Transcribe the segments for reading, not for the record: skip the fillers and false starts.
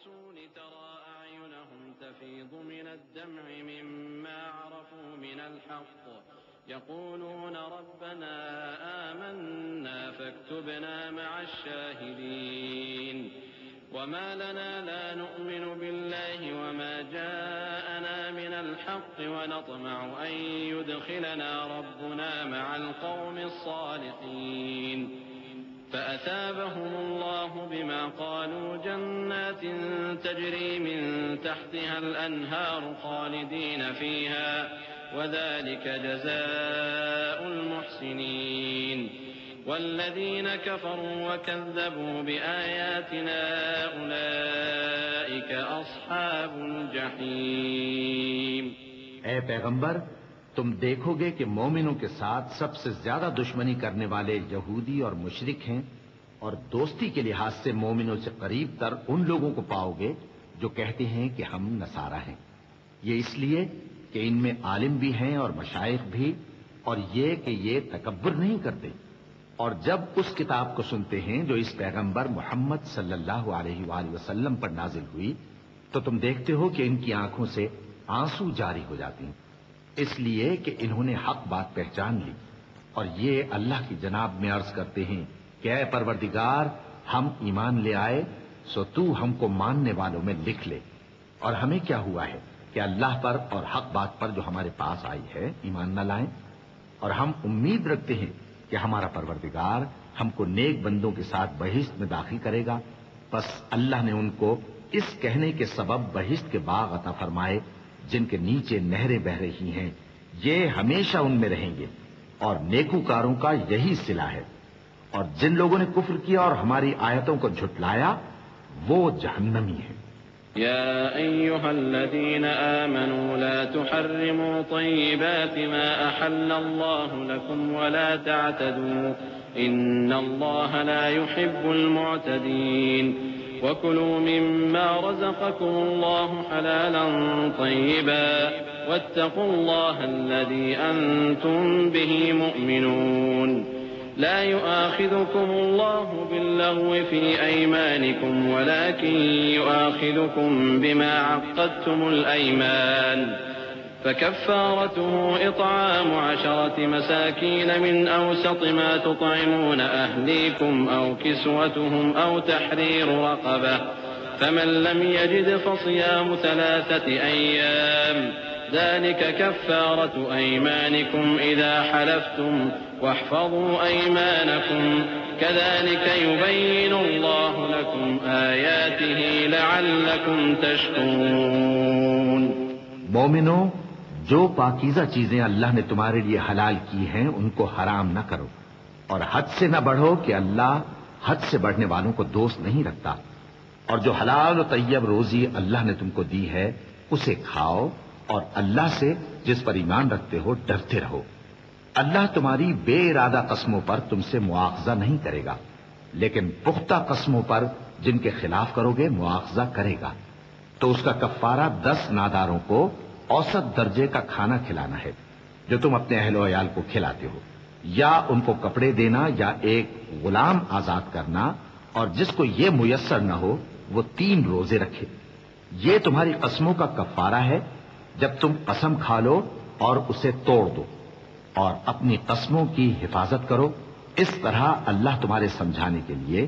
الرسول ترى أعينهم تفيض من الدمع مما عرفوا من الحق يقولون ربنا آمنا فاكتبنا مع الشاهدين وما لنا لا نؤمن بالله وما جاءنا من الحق ونطمع أن يدخلنا ربنا مع القوم الصالحين فأثابهم الله بما قالوا جنات تجري من تحتها الأنهار خالدين فيها وذلك جزاء المحسنين والذين كفروا وكذبوا بآياتنا أولئك أصحاب الجحيم۔ اے پیغمبر، تم دیکھو گے کہ مومنوں کے ساتھ سب سے زیادہ دشمنی کرنے والے یہودی اور مشرک ہیں، اور دوستی کے لحاظ سے مومنوں سے قریب تر ان لوگوں کو پاؤ گے جو کہتے ہیں کہ ہم نصارہ ہیں۔ یہ اس لیے کہ ان میں عالم بھی ہیں اور مشائخ بھی، اور یہ کہ یہ تکبر نہیں کرتے۔ اور جب اس کتاب کو سنتے ہیں جو اس پیغمبر محمد صلی اللہ علیہ وآلہ وسلم پر نازل ہوئی، تو تم دیکھتے ہو کہ ان کی آنکھوں سے آنسو جاری ہو جاتی ہیں، اس لیے کہ انہوں نے حق بات پہچان لی، اور یہ اللہ کی جناب میں عرض کرتے ہیں کہ اے پروردگار، ہم ایمان لے آئے سو تو ہم کو ماننے والوں میں لکھ لے۔ اور ہمیں کیا ہوا ہے کہ اللہ پر اور حق بات پر جو ہمارے پاس آئی ہے ایمان نہ لائیں، اور ہم امید رکھتے ہیں کہ ہمارا پروردگار ہم کو نیک بندوں کے ساتھ بہشت میں داخل کرے گا۔ بس اللہ نے ان کو اس کہنے کے سبب بہشت کے باغ عطا فرمائے جن کے نیچے نہریں بہ رہی ہیں، یہ ہمیشہ ان میں رہیں گے، اور نیکوکاروں کا یہی صلہ ہے۔ اور جن لوگوں نے کفر کیا اور ہماری آیتوں کو جھٹلایا وہ جہنمی ہیں۔ يا أيها الذين آمنوا لا تحرموا طيبات ما أحل الله لكم ولا تعتدوا إن الله لا يحب المعتدين وكلوا مما رزقكم الله حلالا طيبا واتقوا الله الذي أنتم به مؤمنون لا يؤاخذكم الله باللغو في أيمانكم ولكن يؤاخذكم بما عقدتم الأيمان فكفارته إطعام 10 مساكين من أوسط ما تطعمون أهليكم أو كسوتهم أو تحرير رقبة فمن لم يجد فصيام 3 أيام ذلك كفارة أيمانكم إذا حلفتم واحفظوا أيمانكم كذلك يبين الله لكم آياته لعلكم تشكرون۔ مومنو، جو پاکیزہ چیزیں اللہ نے تمہارے لیے حلال کی ہیں ان کو حرام نہ کرو، اور حد سے نہ بڑھو کہ اللہ حد سے بڑھنے والوں کو دوست نہیں رکھتا، اور جو حلال و طیب روزی اللہ نے تم کو دی ہے اسے کھاؤ، اور اللہ سے جس پر ایمان رکھتے ہو ڈرتے رہو۔ اللہ تمہاری بے ارادہ قسموں پر تم سے مواخذہ نہیں کرے گا، لیکن پختہ قسموں پر جن کے خلاف کرو گے مواخذہ کرے گا۔ تو اس کا کفارہ 10 ناداروں کو اوسط درجے کا کھانا کھلانا ہے جو تم اپنے اہل و عیال کو کھلاتے ہو، یا ان کو کپڑے دینا یا ایک غلام آزاد کرنا، اور جس کو یہ میسر نہ ہو وہ 3 روزے رکھے۔ یہ تمہاری قسموں کا کفارہ ہے جب تم قسم کھا لو اور اسے توڑ دو، اور اپنی قسموں کی حفاظت کرو۔ اس طرح اللہ تمہارے سمجھانے کے لیے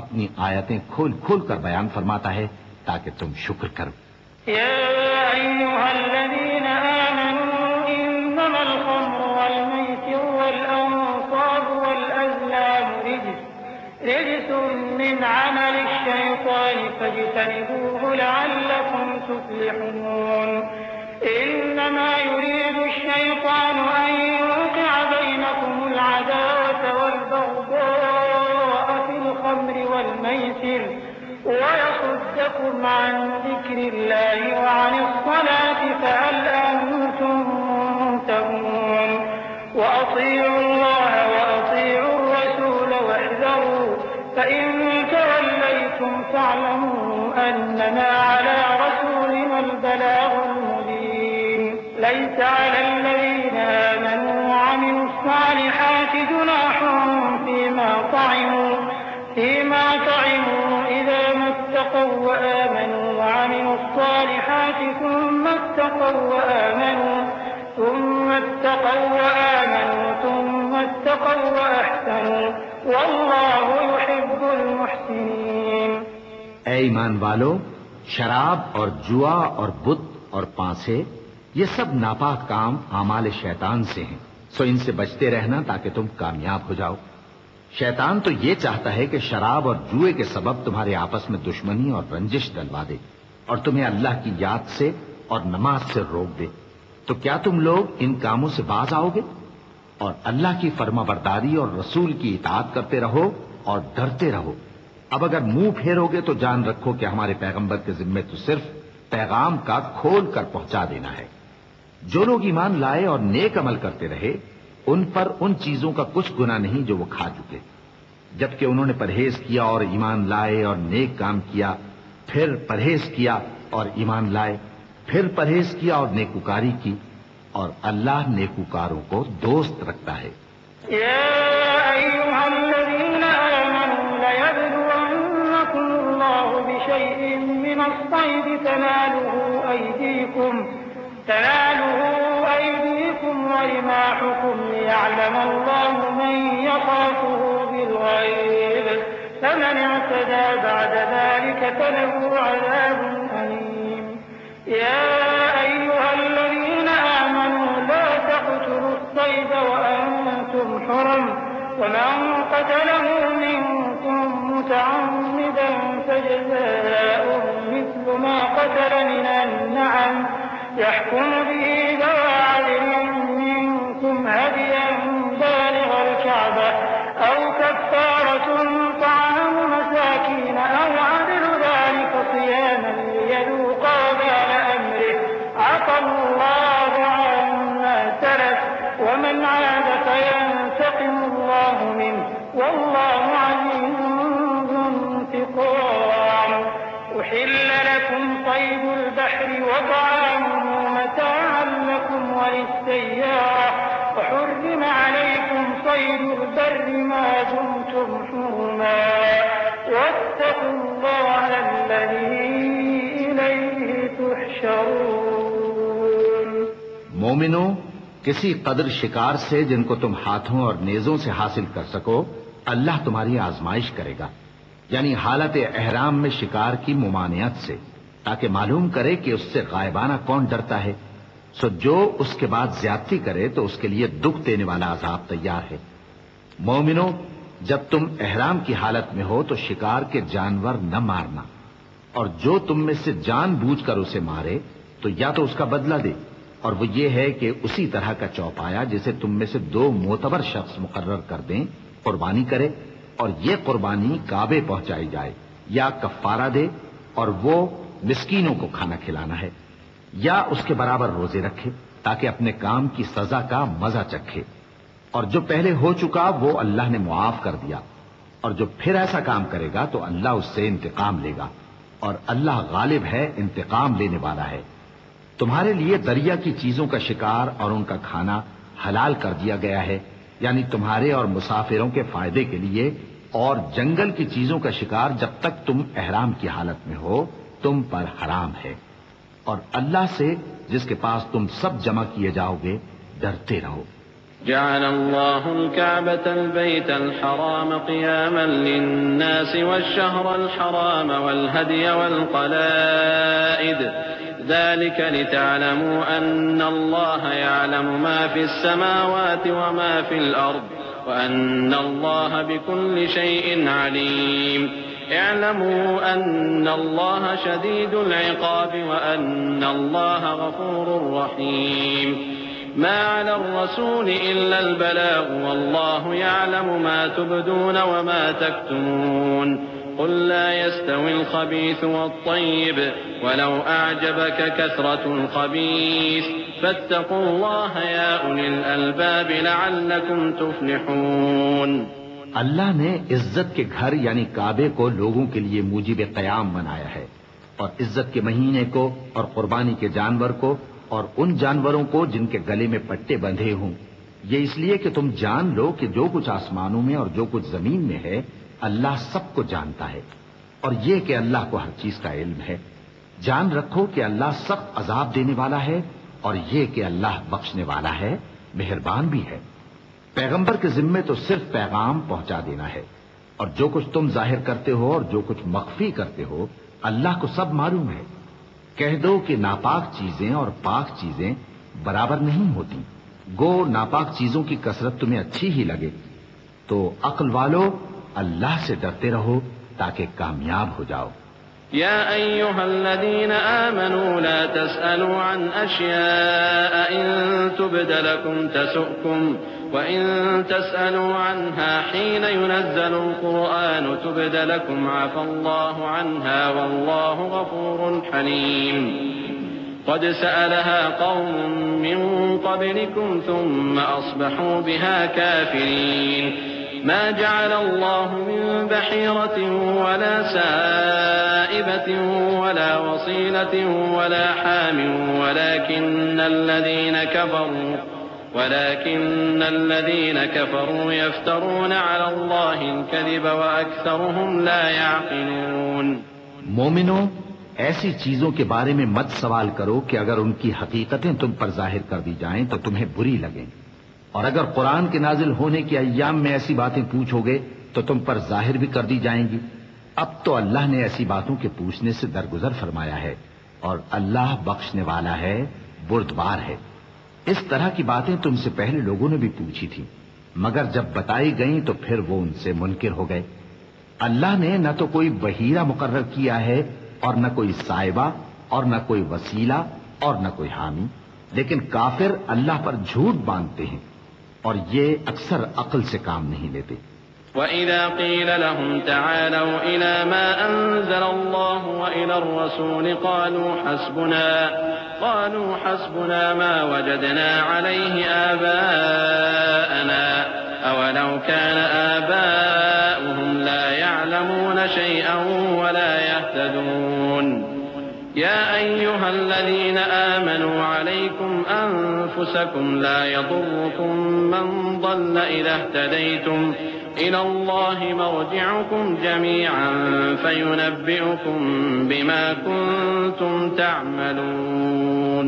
اپنی آیتیں کھول کھول کر بیان فرماتا ہے تاکہ تم شکر کرو۔ يا أيها الذين آمنوا إنما الخمر والميسر والأنصاب والأزلام رجس من عمل الشيطان فاجتنبوه لعلكم تفلحون إنما يريد الشيطان أن يوقع بينكم العداوة والبغضاء في الخمر والميسر ويصدكم عن ذكر الله وعن الصلاة فهل أنتم منتهون وأطيعوا الله وأطيعوا الرسول واحذروا فإن توليتم فاعلموا أنما على رسولنا البلاغ المبين ليس على الذين آمنوا وعملوا الصالحات جناح فيما طعموا إذا ما اتقوا وآمنوا وعملوا الصالحات ثم اتقوا وآمنوا ثم اتقوا وأحسنوا والله يحب المحسنين۔ اے ایمان والو، شراب اور جوا اور بت اور پانسے یہ سب ناپاک کام اعمال شیطان سے ہیں، سو ان سے بچتے رہنا تاکہ تم کامیاب ہو جاؤ۔ شیطان تو یہ چاہتا ہے کہ شراب اور جوئے کے سبب تمہارے آپس میں دشمنی اور رنجش ڈلوا دے اور تمہیں اللہ کی یاد سے اور نماز سے روک دے۔ تو کیا تم لوگ ان کاموں سے باز آؤ گے؟ اور اللہ کی فرما برداری اور رسول کی اطاعت کرتے رہو اور ڈرتے رہو۔ اب اگر منہ پھیرو گے تو جان رکھو کہ ہمارے پیغمبر کے ذمے تو صرف پیغام کا کھول کر پہنچا دینا ہے۔ جو لوگ ایمان لائے اور نیک عمل کرتے رہے ان پر ان چیزوں کا کچھ گناہ نہیں جو وہ کھا چکے، جبکہ انہوں نے پرہیز کیا اور ایمان لائے اور نیک کام کیا، پھر پرہیز کیا اور ایمان لائے، پھر پرہیز کیا اور نیکوکاری کی، اور اللہ نیکوکاروں کو دوست رکھتا ہے۔ يا أيها الذين آمنوا ليبلونكم الله بشيء من الصيد تناله أيديكم ورماحكم ليعلم الله من يخافه بالغيب فمن اعتدى بعد ذلك فله عذاب أليم۔ يا أيها الذين آمنوا لا تقتلوا الصيد وأنتم حرم ومن قتله منكم متعمدا فجزاء مثل ما قتل من النعم يحكم به ذوى عدل منكم هديا بالغ الكعبة أو كفارة طعام مساكين أو عدل ذلك صياما ليذوق وبال أمره عفى الله عما سلف ومن عاد فينتقم الله منه والله عزيز ذو انتقام۔ أحل لكم صيد البحر وطعامه متاعا لكم وللسيارة وحرم عليكم صيد البر ما دمتم حرما واتقوا الله الذي إليه تحشرون۔ مومنو، کسی قدر شکار سے جن کو تم ہاتھوں اور نیزوں سے حاصل کر سکو اللہ تمہاری آزمائش کرے گا، یعنی حالت احرام میں شکار کی ممانعت سے، تاکہ معلوم کرے کہ اس سے غائبانہ کون ڈرتا ہے۔ سو جو اس کے بعد زیادتی کرے تو اس کے لیے دکھ دینے والا عذاب تیار ہے۔ مومنو، جب تم احرام کی حالت میں ہو تو شکار کے جانور نہ مارنا، اور جو تم میں سے جان بوجھ کر اسے مارے تو یا تو اس کا بدلہ دے، اور وہ یہ ہے کہ اسی طرح کا چوپایا جسے تم میں سے 2 معتبر شخص مقرر کر دیں قربانی کرے، اور یہ قربانی کعبے پہنچائی جائے، یا کفارہ دے اور وہ مسکینوں کو کھانا کھلانا ہے، یا اس کے برابر روزے رکھے تاکہ اپنے کام کی سزا کا مزہ چکھے، اور جو پہلے ہو چکا وہ اللہ نے معاف کر دیا، اور جو پھر ایسا کام کرے گا تو اللہ اس سے انتقام لے گا، اور اللہ غالب ہے، انتقام لینے والا ہے۔ تمہارے لیے دریا کی چیزوں کا شکار اور ان کا کھانا حلال کر دیا گیا ہے، یعنی تمہارے اور مسافروں کے فائدے کے لیے، اور جنگل کی چیزوں کا شکار جب تک تم احرام کی حالت میں ہو تم پر حرام ہے، اور اللہ سے جس کے پاس تم سب جمع کیے جاؤ گے ڈرتے رہو۔ جعل الله الكعبة البيت الحرام قياما للناس والشهر الحرام والهدي والقلائد ذلك لتعلموا أن الله يعلم ما في السماوات وما في الأرض وأن الله بكل شيء عليم۔ اعلموا أن الله شديد العقاب وأن الله غفور رحيم۔ ما على الرسول إلا البلاغ والله يعلم ما تبدون وما تكتمون۔ قل لا يستوي الخبيث والطيب ولو أعجبك كثرة الخبيث فاتقوا الله يا أولي الألباب لعلكم تفلحون۔ اللہ نے عزت کے گھر یعنی کعبے کو لوگوں کے لیے موجب قیام بنایا ہے، اور عزت کے مہینے کو اور قربانی کے جانور کو اور ان جانوروں کو جن کے گلے میں پٹے بندھے ہوں، یہ اس لیے کہ تم جان لو کہ جو کچھ آسمانوں میں اور جو کچھ زمین میں ہے اللہ سب کو جانتا ہے، اور یہ کہ اللہ کو ہر چیز کا علم ہے۔ جان رکھو کہ اللہ سخت عذاب دینے والا ہے، اور یہ کہ اللہ بخشنے والا ہے، مہربان بھی ہے۔ پیغمبر کے ذمے تو صرف پیغام پہنچا دینا ہے، اور جو کچھ تم ظاہر کرتے ہو اور جو کچھ مخفی کرتے ہو اللہ کو سب معلوم ہے۔ کہہ دو کہ ناپاک چیزیں اور پاک چیزیں برابر نہیں ہوتی، گو ناپاک چیزوں کی کثرت تمہیں اچھی ہی لگے، تو عقل والو اللہ سے ڈرتے رہو تاکہ کامیاب ہو جاؤ۔ يا أيها الذين آمنوا لا تسألوا عن أشياء إن تبد لكم تسؤكم وإن تسألوا عنها حين ينزل القرآن تبد لكم عفى الله عنها والله غفور حليم قد سألها قوم من قبلكم ثم أصبحوا بها كافرين ما جعل الله من بحيرة ولا سائبة ولا وصيلة ولا حام ولكن الذين كفروا يفترون على الله الكذب وأكثرهم لا يعقلون۔ مومنو، ایسی چیزوں کے بارے میں مت سوال کرو کہ اگر ان کی حقیقتیں تم پر ظاہر کر دی جائیں تو تمہیں بری لگیں، اور اگر قرآن کے نازل ہونے کے ایام میں ایسی باتیں پوچھو گے تو تم پر ظاہر بھی کر دی جائیں گی۔ اب تو اللہ نے ایسی باتوں کے پوچھنے سے درگزر فرمایا ہے، اور اللہ بخشنے والا ہے، بردبار ہے۔ اس طرح کی باتیں تم سے پہلے لوگوں نے بھی پوچھی تھی، مگر جب بتائی گئیں تو پھر وہ ان سے منکر ہو گئے۔ اللہ نے نہ تو کوئی بحیرہ مقرر کیا ہے اور نہ کوئی سائبہ اور نہ کوئی وسیلہ اور نہ کوئی حامی، لیکن کافر اللہ پر جھوٹ باندھتے ہیں اور یہ اکثر عقل سے کام نہیں لیتے۔ وَإِذَا قِيلَ لَهُمْ تَعَالَوْا إِلَى مَا أَنزَلَ اللَّهُ وَإِلَى الرَّسُولِ قَالُوا حَسْبُنَا مَا وَجَدْنَا عَلَيْهِ آبَاءَنَا أَوَلَوْ كَانَ آبَاؤُهُمْ لَا يَعْلَمُونَ شَيْئًا وَلَا يَهْتَدُونَ يا أيها الذين آمنوا عليكم أنفسكم لا يضركم من ضل إذا اهتديتم إلى الله مرجعكم جميعا فينبئكم بما كنتم تعملون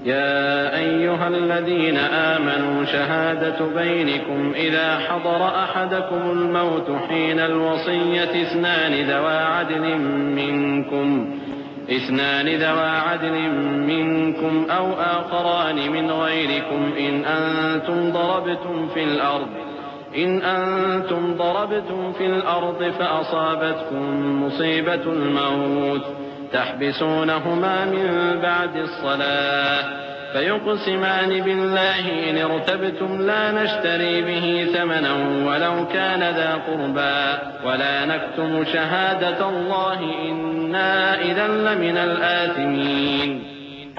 يا أيها الذين آمنوا شهادة بينكم إذا حضر أحدكم الموت حين الوصية اثنان ذوى عدل منكم أو آخران من غيركم إن أنتم ضربتم في الأرض فأصابتكم مصيبة الموت تحبسونهما من بعد الصلاة فيقسمان بالله إن ارتبتم لا نشتري به ثمنا ولو كان ذا قربى ولا نكتم شهادة الله إنا إذا لمن الآثمين۔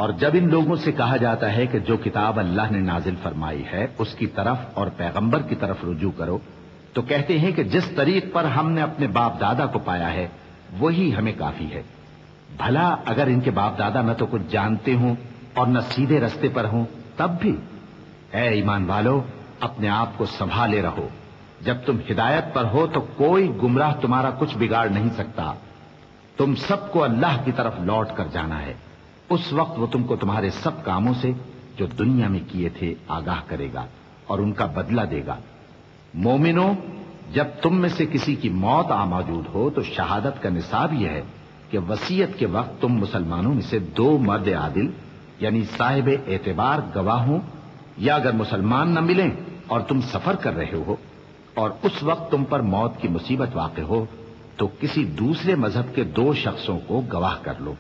اور جب ان لوگوں سے کہا جاتا ہے کہ جو کتاب اللہ نے نازل فرمائی ہے اس کی طرف اور پیغمبر کی طرف رجوع کرو، تو کہتے ہیں کہ جس طریق پر ہم نے اپنے باپ دادا کو پایا ہے وہی ہمیں کافی ہے۔ بھلا اگر ان کے باپ دادا نہ تو کچھ جانتے ہوں اور نہ سیدھے رستے پر ہوں تب بھی؟ اے ایمان والو، اپنے آپ کو سنبھالے رہو، جب تم ہدایت پر ہو تو کوئی گمراہ تمہارا کچھ بگاڑ نہیں سکتا۔ تم سب کو اللہ کی طرف لوٹ کر جانا ہے، اس وقت وہ تم کو تمہارے سب کاموں سے جو دنیا میں کیے تھے آگاہ کرے گا اور ان کا بدلہ دے گا۔ مومنو، جب تم میں سے کسی کی موت آ موجود ہو تو شہادت کا نصاب یہ ہے کہ وصیت کے وقت تم مسلمانوں میں سے 2 مرد عادل یعنی صاحب اعتبار گواہ ہوں، یا اگر مسلمان نہ ملیں اور تم سفر کر رہے ہو اور اس وقت تم پر موت کی مصیبت واقع ہو تو کسی دوسرے مذہب کے 2 شخصوں کو گواہ کر لو۔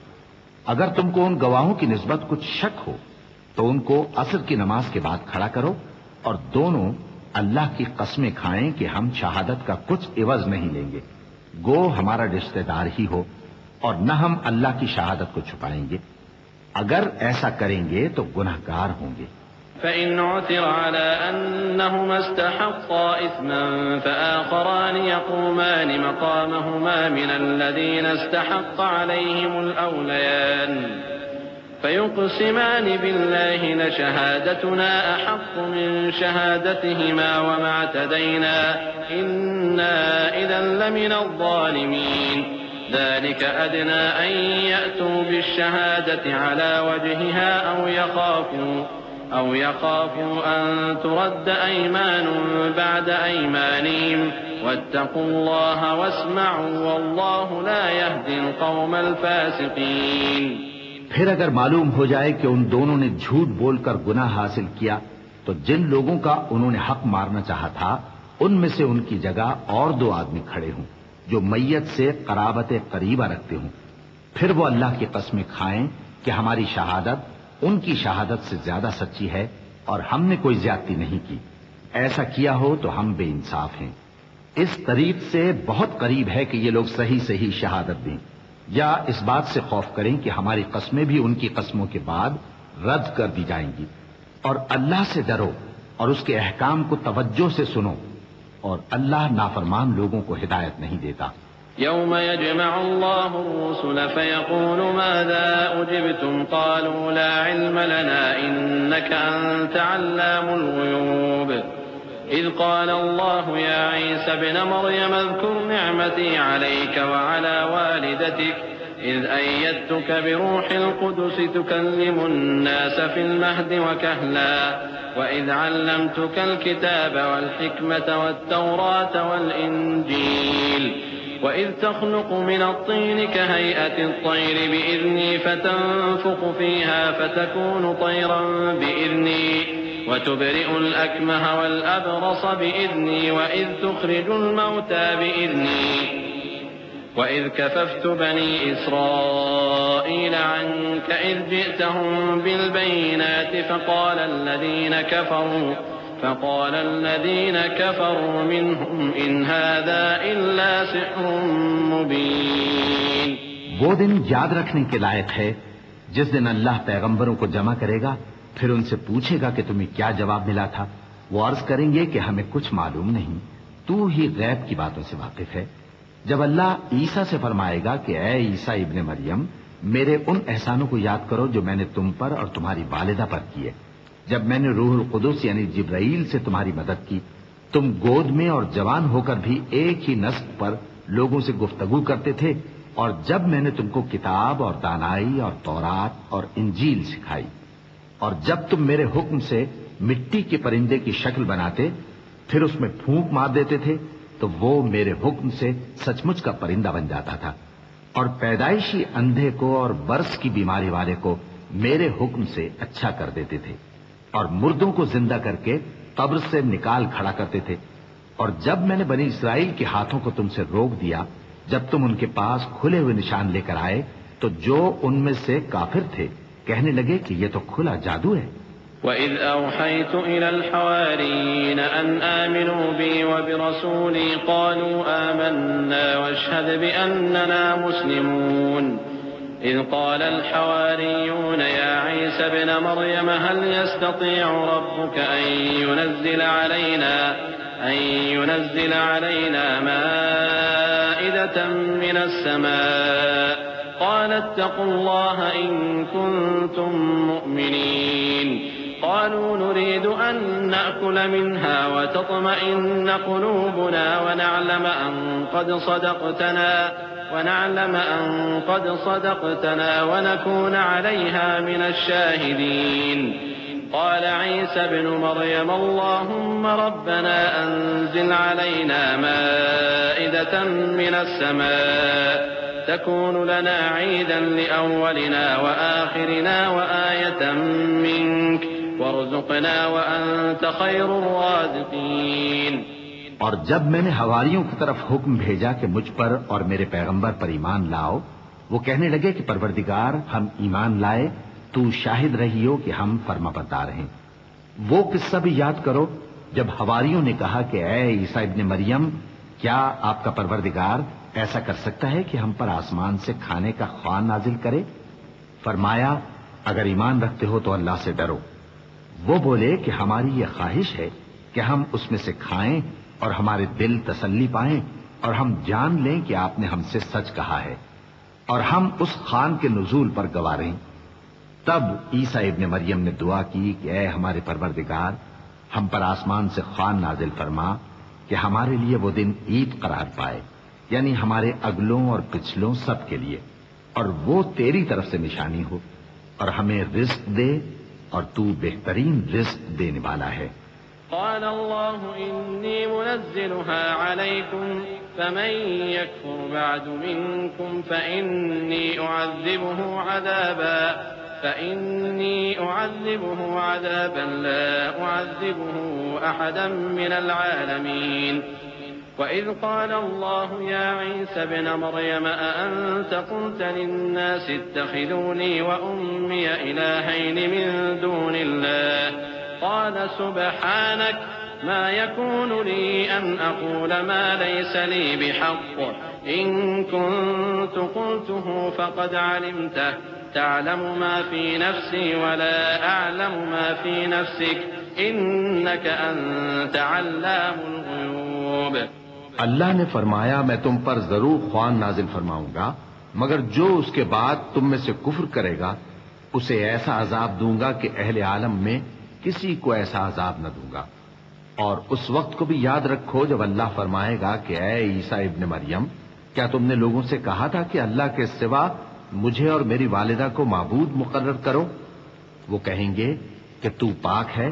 اگر تم کو ان گواہوں کی نسبت کچھ شک ہو تو ان کو عصر کی نماز کے بعد کھڑا کرو اور دونوں اللہ کی قسمیں کھائیں کہ ہم شہادت کا کچھ عوض نہیں لیں گے، گو ہمارا رشتہ دار ہی ہو، اور نہ ہم اللہ کی شہادت کو چھپائیں گے۔ اگر ایسا کریں گے تو گناہگار ہوں گے۔ فَإِنْ عُثِرَ عَلَىٰ أَنَّهُمَا اسْتَحَقَّا إِثْمًا فَآخَرَانِ يَقُومَانِ مَقَامَهُمَا مِنَ الَّذِينَ اسْتَحَقَّ عَلَيْهِمُ الْأَوْلَيَانِ فَيُقْسِمَانِ بِاللَّهِ لَشَهَادَتُنَا أَحَقُّ مِنْ شَهَادَتِهِمَا وَمَا اعْتَدَيْنَا إِنَّا إِذًا لَمِنَ الظَّالِمِينَ۔ ذلك أدنى أن يأتوا بالشهادة على وجهها أو يخافوا أن ترد أيمان بعد أيمانهم واتقوا الله واسمعوا والله لا يهدي القوم الفاسقين۔ پھر اگر معلوم ہو جائے کہ ان دونوں نے جھوٹ بول کر گناہ حاصل کیا تو جن لوگوں کا انہوں نے حق مارنا چاہا تھا ان میں سے ان کی جگہ اور 2 آدمی کھڑے ہوں جو میت سے قرابت قریبہ رکھتے ہوں، پھر وہ اللہ کی قسمیں کھائیں کہ ہماری شہادت ان کی شہادت سے زیادہ سچی ہے اور ہم نے کوئی زیادتی نہیں کی، ایسا کیا ہو تو ہم بے انصاف ہیں۔ اس طریق سے بہت قریب ہے کہ یہ لوگ صحیح شہادت دیں، یا اس بات سے خوف کریں کہ ہماری قسمیں بھی ان کی قسموں کے بعد رد کر دی جائیں گی۔ اور اللہ سے ڈرو اور اس کے احکام کو توجہ سے سنو، اور اللہ نافرمان لوگوں کو ہدایت نہیں دیتا۔ يوم يجمع الله الرسل فيقول ماذا أجبتم قالوا لا علم لنا إنك أنت علام الغيوب إذ قال الله يا عيسى ابن مريم اذكر نعمتي عليك وعلى والدتك إذ أيدتك بروح القدس تكلم الناس في المهد وكهلا وإذ علمتك الكتاب والحكمة والتوراة والإنجيل وإذ تخلق من الطين كهيئة الطير بإذني فتنفخ فيها فتكون طيرا بإذني وتبرئ الأكمه والأبرص بإذني وإذ تخرج الموتى بإذني وإذ كففت بني إسرائيل عنك إذ جئتهم بالبينات فقال الذين كفروا منهم إن هذا إلا سحر مبين۔ وہ دن یاد رکھنے کے لائق ہے جس دن اللہ پیغمبروں کو جمع کرے گا، پھر ان سے پوچھے گا کہ تمہیں کیا جواب ملا تھا۔ وہ عرض کریں گے کہ ہمیں کچھ معلوم نہیں، تو ہی غیب کی باتوں سے واقف ہے۔ جب اللہ عیسیٰ سے فرمائے گا کہ اے عیسیٰ ابن مریم، میرے ان احسانوں کو یاد کرو جو میں نے تم پر اور تمہاری والدہ پر کیے، جب میں نے روح القدس یعنی جبرائیل سے تمہاری مدد کی، تم گود میں اور جوان ہو کر بھی ایک ہی نسق پر لوگوں سے گفتگو کرتے تھے، اور جب میں نے تم کو کتاب اور دانائی اور تورات اور انجیل سکھائی، اور جب تم میرے حکم سے مٹی کے پرندے کی شکل بناتے پھر اس میں پھونک مار دیتے تھے تو وہ میرے حکم سے سچ مچ کا پرندہ بن جاتا تھا، اور پیدائشی اندھے کو اور برس کی بیماری والے کو میرے حکم سے اچھا کر دیتے تھے، اور مردوں کو زندہ کر کے قبر سے نکال کھڑا کرتے تھے۔ اور جب میں نے بنی اسرائیل کے ہاتھوں کو تم سے روک دیا جب تم ان کے پاس کھلے ہوئے نشان لے کر آئے، تو جو ان میں سے کافر تھے کہنے لگے کہ یہ تو کھلا جادو ہے۔ وَإِذْ أَوْحَيْتُ إِلَى الْحَوَارِيِّينَ أَنْ آمِنُوا بِي وَبِرَسُولِي قَالُوا آمَنَّا وَاشْهَدْ بِأَنَّنَا مُسْلِمُونَ إِذْ قَالَ الْحَوَارِيُّونَ يَا عِيسَى ابْنَ مَرْيَمَ هَلْ يَسْتَطِيعُ رَبُّكَ أن ينزل علينا مائدة من السماء قال اتقوا الله إن كنتم مؤمنين قالوا نريد أن نأكل منها وتطمئن قلوبنا ونعلم أن قد صدقتنا ونكون عليها من الشاهدين قال عيسى ابن مريم اللهم ربنا أنزل علينا مائدة من السماء تكون لنا عيدا لأولنا وآخرنا وآية منك وارزقنا وأنت خير الرازقين۔ اور جب میں نے حواریوں کی طرف حکم بھیجا کہ مجھ پر اور میرے پیغمبر پر ایمان لاؤ، وہ کہنے لگے کہ پروردگار ہم ایمان لائے، تو شاہد رہی ہو کہ ہم فرما بردار ہیں۔ وہ قصہ بھی یاد کرو جب حواریوں نے کہا کہ اے عیسیٰ ابن مریم، کیا آپ کا پروردگار ایسا کر سکتا ہے کہ ہم پر آسمان سے کھانے کا خوان نازل کرے؟ فرمایا اگر ایمان رکھتے ہو تو اللہ سے ڈرو۔ وہ بولے کہ ہماری یہ خواہش ہے کہ ہم اس میں سے کھائیں اور ہمارے دل تسلی پائیں اور ہم جان لیں کہ آپ نے ہم سے سچ کہا ہے اور ہم اس خوان کے نزول پر گواہ رہیں۔ تب عیسیٰ ابن مریم نے دعا کی کہ اے ہمارے پروردگار، ہم پر آسمان سے خوان نازل فرما کہ ہمارے لیے وہ دن عید قرار پائے، یعنی ہمارے اگلوں اور پچھلوں سب کے لیے، اور وہ تیری طرف سے نشانی ہو، اور ہمیں رزق دے، اور تو بہترین رزق دینے والا ہے۔ قال الله إني منزلها عليكم فمن يكفر بعد منكم فإني أعذبه عذابا لا أعذبه أحدا من العالمين وإذ قال الله يا عيسى ابن مريم أأنت قلت للناس اتخذوني وأمي إلهين من دون الله قال سبحانك ما يكون لي أن أقول ما ليس لي بحق إن كنت قلته فقد علمته تعلم ما في نفسي ولا أعلم ما في نفسك إنك أنت علام الغيوب۔ اللہ نے فرمایا میں تم پر ضرور خوان نازل فرماؤں گا، مگر جو اس کے بعد تم میں سے کفر کرے گا اسے ایسا عذاب دوں گا کہ اہل عالم میں کسی کو ایسا عذاب نہ دوں گا۔ اور اس وقت کو بھی یاد رکھو جب اللہ فرمائے گا کہ اے عیسیٰ ابن مریم، کیا تم نے لوگوں سے کہا تھا کہ اللہ کے سوا مجھے اور میری والدہ کو معبود مقرر کرو؟ وہ کہیں گے کہ تو پاک ہے،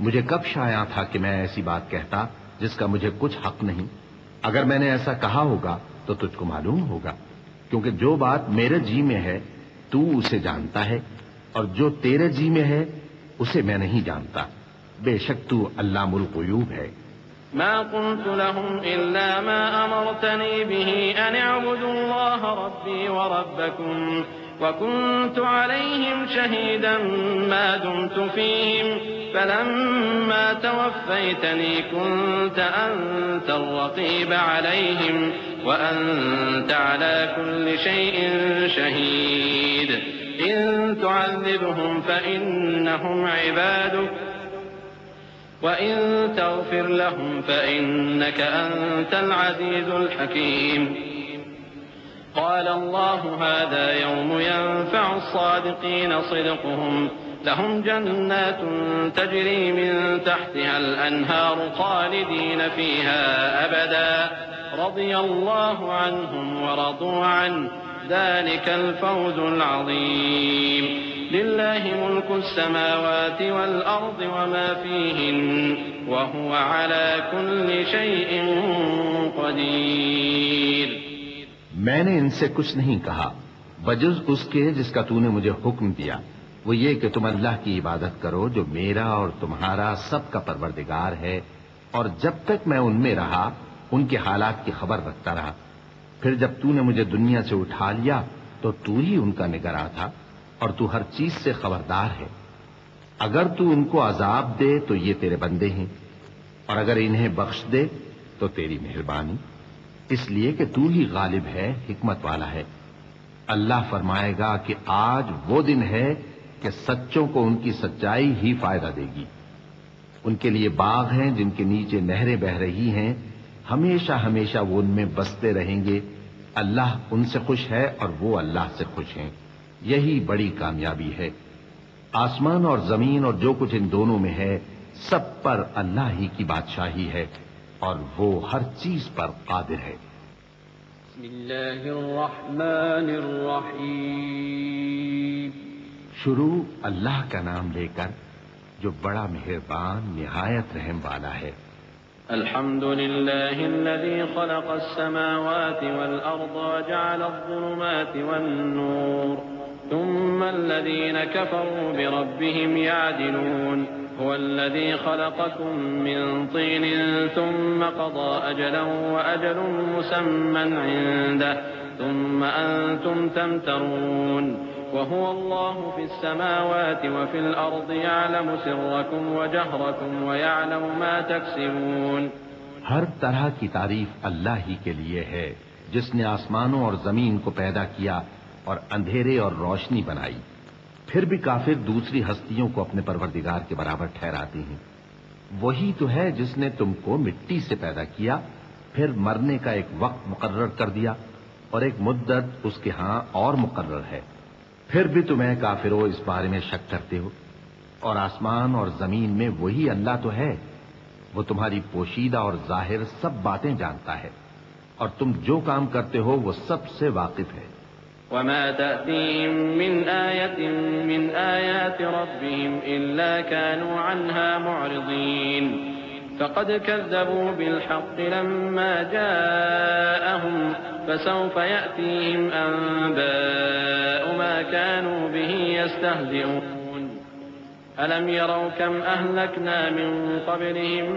مجھے کب شایع تھا کہ میں ایسی بات کہتا جس کا مجھے کچھ حق نہیں۔ اگر میں نے ایسا کہا ہوگا تو تجھ کو معلوم ہوگا، کیونکہ جو بات میرے جی میں ہے تو اسے جانتا ہے، اور جو تیرے جی میں ہے اسے میں نہیں جانتا، بے شک تو علام الغیوب ہے۔ ما قلت لهم إلا ما أمرتني به أن اعبدوا الله ربي وربكم وكنت عليهم شهيدا ما دمت فيهم فلما توفيتني كنت أنت الرقيب عليهم وأنت على كل شيء شهيد إن تعذبهم فإنهم عبادك وإن تغفر لهم فإنك أنت العزيز الحكيم۔ قال الله هذا يوم ينفع الصادقين صدقهم لهم جنات تجري من تحتها الأنهار خالدين فيها أبدا رضي الله عنهم ورضوا عنه ذلك الفوز العظيم۔ لله ملك السماوات والأرض وما فيهن وهو على كل شيء قدير۔ میں نے ان سے کچھ نہیں کہا بجز اس کے جس کا تو نے مجھے حکم دیا، وہ یہ کہ تم اللہ کی عبادت کرو جو میرا اور تمہارا سب کا پروردگار ہے، اور جب تک میں ان میں رہا ان کے حالات کی خبر رکھتا رہا۔ پھر جب تو نے مجھے دنیا سے اٹھا لیا تو تو ہی ان کا نگراں تھا، اور تو ہر چیز سے خبردار ہے۔ اگر تو ان کو عذاب دے تو یہ تیرے بندے ہیں، اور اگر انہیں بخش دے تو تیری مہربانی، اس لیے کہ تو ہی غالب ہے، حکمت والا ہے۔ اللہ فرمائے گا کہ آج وہ دن ہے کہ سچوں کو ان کی سچائی ہی فائدہ دے گی۔ ان کے لیے باغ ہیں جن کے نیچے نہریں بہہ رہی ہیں، ہمیشہ ہمیشہ وہ ان میں بستے رہیں گے۔ اللہ ان سے خوش ہے اور وہ اللہ سے خوش ہیں، یہی بڑی کامیابی ہے۔ آسمان اور زمین اور جو کچھ ان دونوں میں ہے سب پر اللہ ہی کی بادشاہی ہے، اور وہ ہر چیز پر قادر ہے۔ بسم اللہ الرحمن الرحیم۔ شروع اللہ کا نام لے کر جو بڑا مہربان نہایت رحم والا ہے۔ الحمد لله الذي خلق السماوات والأرض وجعل الظلمات والنور ثم الذين كفروا بربهم يعدلون هو الذي خلقكم من طين ثم قضى أجلا وأجل مسمى عنده ثم أنتم تمترون وهو الله في السماوات وفي الأرض يعلم سركم وجهركم ويعلم ما تكسبون۔ ہر طرح کی تعریف اللہ ہی کے لیے ہے جس نے آسمانوں اور زمین کو پیدا کیا اور اندھیرے اور روشنی بنائی۔ پھر بھی کافر دوسری ہستیوں کو اپنے پروردگار کے برابر ٹھہراتے ہیں۔ وہی تو ہے جس نے تم کو مٹی سے پیدا کیا، پھر مرنے کا ایک وقت مقرر کر دیا اور ایک مدت اس کے ہاں اور مقرر ہے۔ پھر بھی تمہیں کافروں اس بارے میں شک کرتے ہو، اور آسمان اور زمین میں وہی اللہ تو ہے، وہ تمہاری پوشیدہ اور ظاہر سب باتیں جانتا ہے۔ اور تم جو کام کرتے ہو وہ سب سے واقف ہے۔ وما تأتيهم من آية من آيات ربهم إلا كانوا عنها معرضين فقد كذبوا بالحق لما جاءهم فسوف يأتيهم أنباء ما كانوا به يستهزئون ألم يروا كم أهلكنا من قبلهم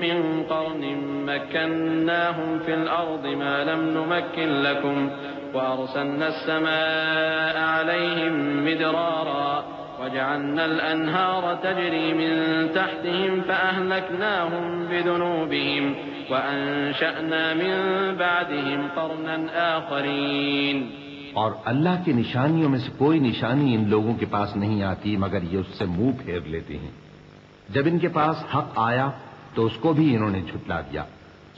من قرن مكناهم في الأرض ما لم نمكن لكم وأرسلنا السماء عليهم مدرارا وجعلنا الأنهار تجري من تحتهم فأهلكناهم بذنوبهم وأنشأنا من بعدهم قرنا آخرين۔ اور اللہ کی نشانیوں میں سے کوئی نشانی ان لوگوں کے پاس نہیں آتی مگر یہ اس سے منہ پھیر لیتے ہیں۔ جب ان کے پاس حق آیا تو اس کو بھی انہوں نے جھٹلا دیا،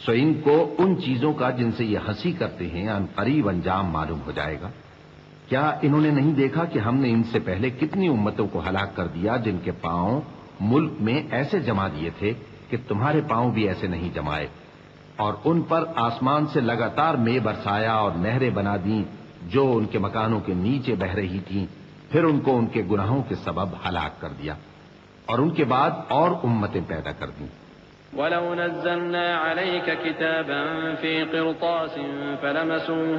سو ان کو ان چیزوں کا جن سے یہ ہنسی کرتے ہیں ان قریب انجام معلوم ہو جائے گا۔ کیا انہوں نے نہیں دیکھا کہ ہم نے ان سے پہلے کتنی امتوں کو ہلاک کر دیا جن کے پاؤں ملک میں ایسے جما دیے تھے کہ تمہارے پاؤں بھی ایسے نہیں جمائے، اور ان پر آسمان سے لگاتار مے برسایا اور نہریں بنا دیں جو ان کے مکانوں کے نیچے بہ رہی تھیں، پھر ان کو ان کے گناہوں کے سبب ہلاک کر دیا، اور ان کے بعد اور امتیں پیدا کر دیں۔ وَلَوْ نَزَّلْنَا عَلَيْكَ كِتَابًا فِي قِرْطَاسٍ فَلَمَسُوهُ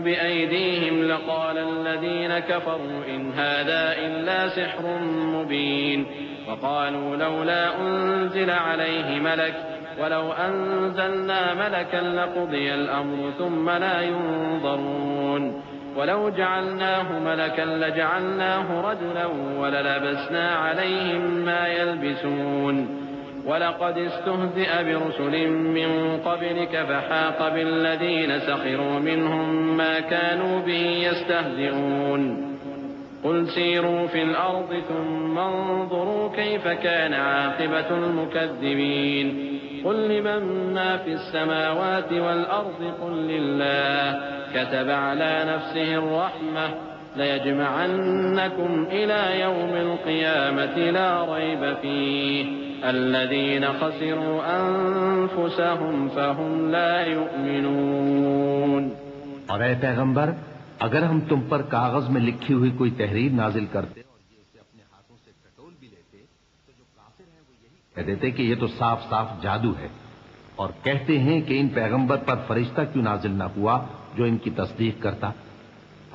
بِأَيْدِيهِمْ لَقَالَ الَّذِينَ كَفَرُوا إِنْ هَذَا إِلَّا سِحْرٌ مُبِينٌ وَقَالُوا لَوْلَا أُنزِلَ عَلَيْهِ مَلَكٌ وَلَوْ أَنزَلْنَا مَلَكًا لَقُضِيَ الْأَمْرُ ثُمَّ لَا يُنظَرُونَ وَلَوْ جَعَلْنَاهُ مَلَكًا لَجَعَلْنَاهُ رَجُلًا وَلَلَبَسْنَا عَلَيْهِمْ مَا يَلْبِسُونَ وَلَقَدِ اسْتُهْزِئَ بِرُسُلٍ مِّن قَبْلِكَ فَحَاقَ بِالَّذِينَ سَخِرُوا مِنْهُم مَّا كَانُوا بِهِ يَسْتَهْزِئُونَ قُلْ سِيرُوا فِي الْأَرْضِ ثُمَّ انظُرُوا كَيْفَ كَانَ عَاقِبَةُ الْمُكَذِّبِينَ قُل لِّمَن مَّا فِي السَّمَاوَاتِ وَالْأَرْضِ قُل لِّلَّهِ كتب على نفسه الرحمة ليجمعنكم إلى يوم القيامة لا ريب فيه الذين خسروا أنفسهم فهم لا يؤمنون۔ اور اے پیغمبر، اگر ہم تم پر کاغذ میں لکھی ہوئی کوئی تحریر نازل کرتے اور یہ اسے اپنے ہاتھوں سے ٹٹول بھی لیتے تو جو کافر ہیں وہ یہی کہہ دیتے کہ یہ تو صاف صاف جادو ہے، اور کہتے ہیں کہ ان پیغمبر پر فرشتہ کیوں نازل نہ ہوا جو ان کی تصدیق کرتا،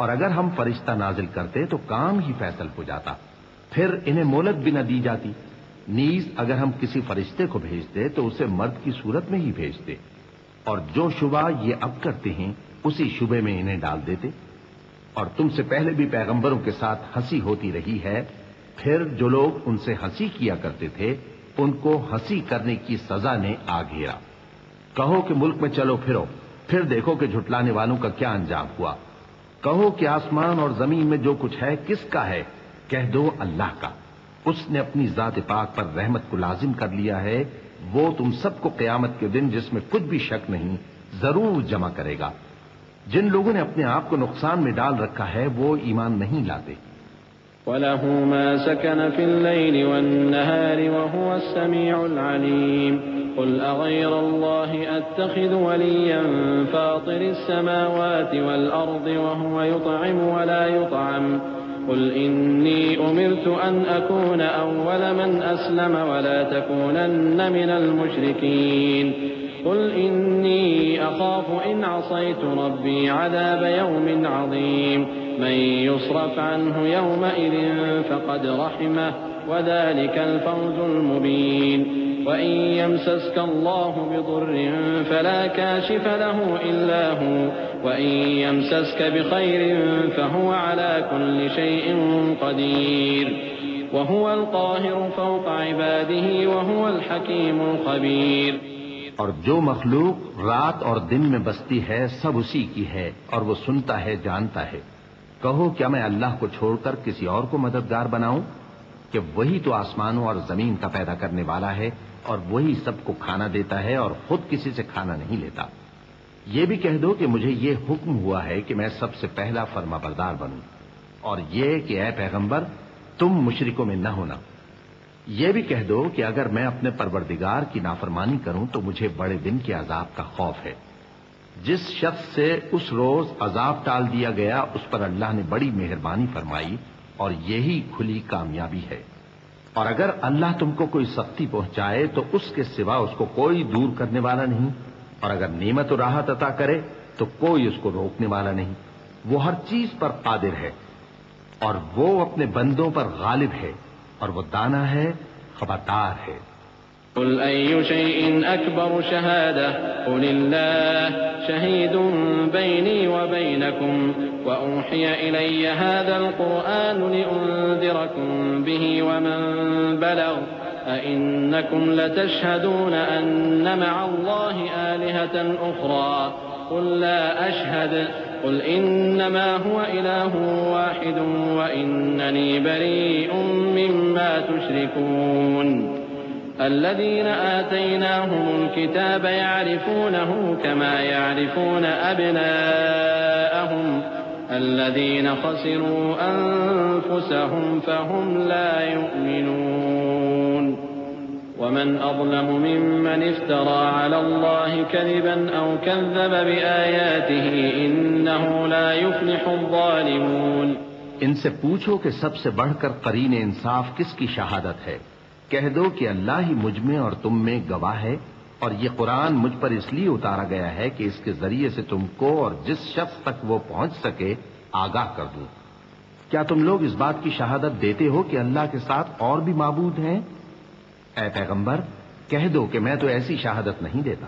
اور اگر ہم فرشتہ نازل کرتے تو کام ہی فیصل ہو جاتا، پھر انہیں مہلت بھی نہ دی جاتی، نیز اگر ہم کسی فرشتے کو بھیجتے تو اسے مرد کی صورت میں ہی بھیجتے، اور جو شبہ یہ اب کرتے ہیں اسی شبے میں انہیں ڈال دیتے۔ اور تم سے پہلے بھی پیغمبروں کے ساتھ ہنسی ہوتی رہی ہے، پھر جو لوگ ان سے ہنسی کیا کرتے تھے ان کو ہنسی کرنے کی سزا نے آ گھیرا۔ کہو کہ ملک میں چلو پھرو، پھر دیکھو کہ جھٹلانے والوں کا کیا انجام ہوا۔ کہو کہ آسمان اور زمین میں جو کچھ ہے کس کا ہے؟ کہہ دو اللہ کا، اس نے اپنی ذات پاک پر رحمت کو لازم کر لیا ہے، وہ تم سب کو قیامت کے دن جس میں کچھ بھی شک نہیں ضرور جمع کرے گا۔ جن لوگوں نے اپنے آپ کو نقصان میں ڈال رکھا ہے وہ ایمان نہیں لاتے۔ وَلَهُ مَا سَكَنَ فِي اللَّيْلِ وَالنَّهَارِ وَهُوَ السَّمِيعُ الْعَلِيمُ قُلْ أَغَيْرَ اللَّهِ أَتَّخِذُ وَلِيًّا فَاطِرِ السَّمَاوَاتِ وَالْأَرْضِ وَهُوَ يُطْعِمُ وَلَا يُطْعَمُ قُلْ إِنِّي أُمِرْتُ أَنْ أَكُونَ أَوَّلَ مَنْ أَسْلَمَ وَلَا تَكُونَنَّ مِنَ الْمُشْرِكِينَ قُلْ إِنِّي أَخَافُ إِنْ عَصَيْتُ رَبِّي عَذَابَ يَوْمٍ عَظِيمٍ مَنْ يُصْرَفْ عَنْهُ يَوْمَئِذٍ فَقَدْ رَحِمَهُ وَذَلِكَ الْفَوْزُ الْمُبِينُ وَإِنْ يَمْسَسْكَ اللَّهُ بِضُرٍّ فَلَا كَاشِفَ لَهُ إِلَّا هُوَ وَإِنْ يَمْسَسْكَ بِخَيْرٍ فَهُوَ عَلَى كُلِّ شَيْءٍ قَدِيرٌ وَهُوَ الْقَاهِرُ فَوْقَ عِبَادِهِ وَهُوَ الْحَكِيمُ الْخَبِيرُ۔ اور جو مخلوق رات اور دن میں بستی ہے سب اسی کی ہے اور وہ سنتا ہے جانتا ہے۔ کہو کیا میں اللہ کو چھوڑ کر کسی اور کو مددگار بناؤں کہ وہی تو آسمانوں اور زمین کا پیدا کرنے والا ہے اور وہی سب کو کھانا دیتا ہے اور خود کسی سے کھانا نہیں لیتا۔ یہ بھی کہہ دو کہ مجھے یہ حکم ہوا ہے کہ میں سب سے پہلا فرما بردار بنوں، اور یہ کہ اے پیغمبر تم مشرکوں میں نہ ہونا۔ یہ بھی کہہ دو کہ اگر میں اپنے پروردگار کی نافرمانی کروں تو مجھے بڑے دن کے عذاب کا خوف ہے۔ جس شخص سے اس روز عذاب ٹال دیا گیا اس پر اللہ نے بڑی مہربانی فرمائی اور یہی کھلی کامیابی ہے۔ اور اگر اللہ تم کو کوئی سختی پہنچائے تو اس کے سوا اس کو کوئی دور کرنے والا نہیں، اور اگر نعمت و راحت عطا کرے تو کوئی اس کو روکنے والا نہیں۔ وہ ہر چیز پر قادر ہے اور وہ اپنے بندوں پر غالب ہے اور وہ دانا ہے، خبردار ہے۔ قل أي شيء أكبر شهادة قل الله شهيد بيني وبينكم وأوحي إلي هذا القرآن لأنذركم به ومن بلغ أئنكم لتشهدون أن مع الله آلهة أخرى قل لا أشهد قل إنما هو إله واحد وإنني بريء مما تشركون الذين آتيناهم الكتاب يعرفونه كما يعرفون أبناءهم الذين خسروا أنفسهم فهم لا يؤمنون ومن أظلم ممن افترى على الله كذبا أو كذب بآياته إنه لا يفلح الظالمون۔ ان سے پوچھو کہ سب سے بڑھ کر قرین انصاف کس کی شہادت ہے؟ کہہ دو کہ اللہ ہی مجھ میں اور تم میں گواہ ہے، اور یہ قرآن مجھ پر اس لیے اتارا گیا ہے کہ اس کے ذریعے سے تم کو اور جس شخص تک وہ پہنچ سکے آگاہ کر دوں۔ کیا تم لوگ اس بات کی شہادت دیتے ہو کہ اللہ کے ساتھ اور بھی معبود ہیں؟ اے پیغمبر کہہ دو کہ میں تو ایسی شہادت نہیں دیتا۔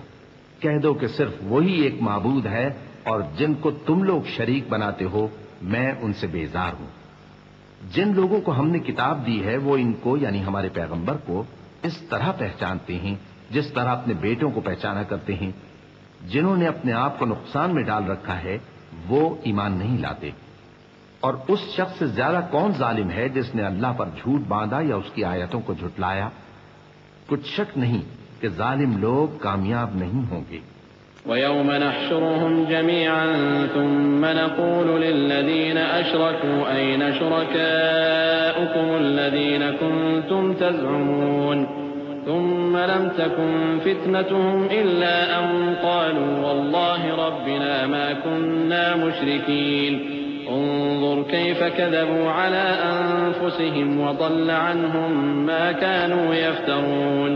کہہ دو کہ صرف وہی ایک معبود ہے اور جن کو تم لوگ شریک بناتے ہو میں ان سے بیزار ہوں۔ جن لوگوں کو ہم نے کتاب دی ہے وہ ان کو یعنی ہمارے پیغمبر کو اس طرح پہچانتے ہیں جس طرح اپنے بیٹوں کو پہچانا کرتے ہیں۔ جنہوں نے اپنے آپ کو نقصان میں ڈال رکھا ہے وہ ایمان نہیں لاتے۔ اور اس شخص سے زیادہ کون ظالم ہے جس نے اللہ پر جھوٹ باندھا یا اس کی آیتوں کو جھٹلایا؟ کچھ شک نہیں کہ ظالم لوگ کامیاب نہیں ہوں گے۔ وَيَوْمَ نَحْشُرُهُمْ جَمِيعًا ثُمَّ نَقُولُ لِلَّذِينَ أَشْرَكُوا أَيْنَ شُرَكَاؤُكُمُ الَّذِينَ كُنتُمْ تَزْعُمُونَ ثُمَّ لَمْ تَكُنْ فِتْنَتُهُمْ إِلَّا أَنْ قَالُوا وَاللَّهِ رَبِّنَا مَا كُنَّا مُشْرِكِينَ انظر كيف كذبوا على أنفسهم وضل عنهم ما كانوا يفترون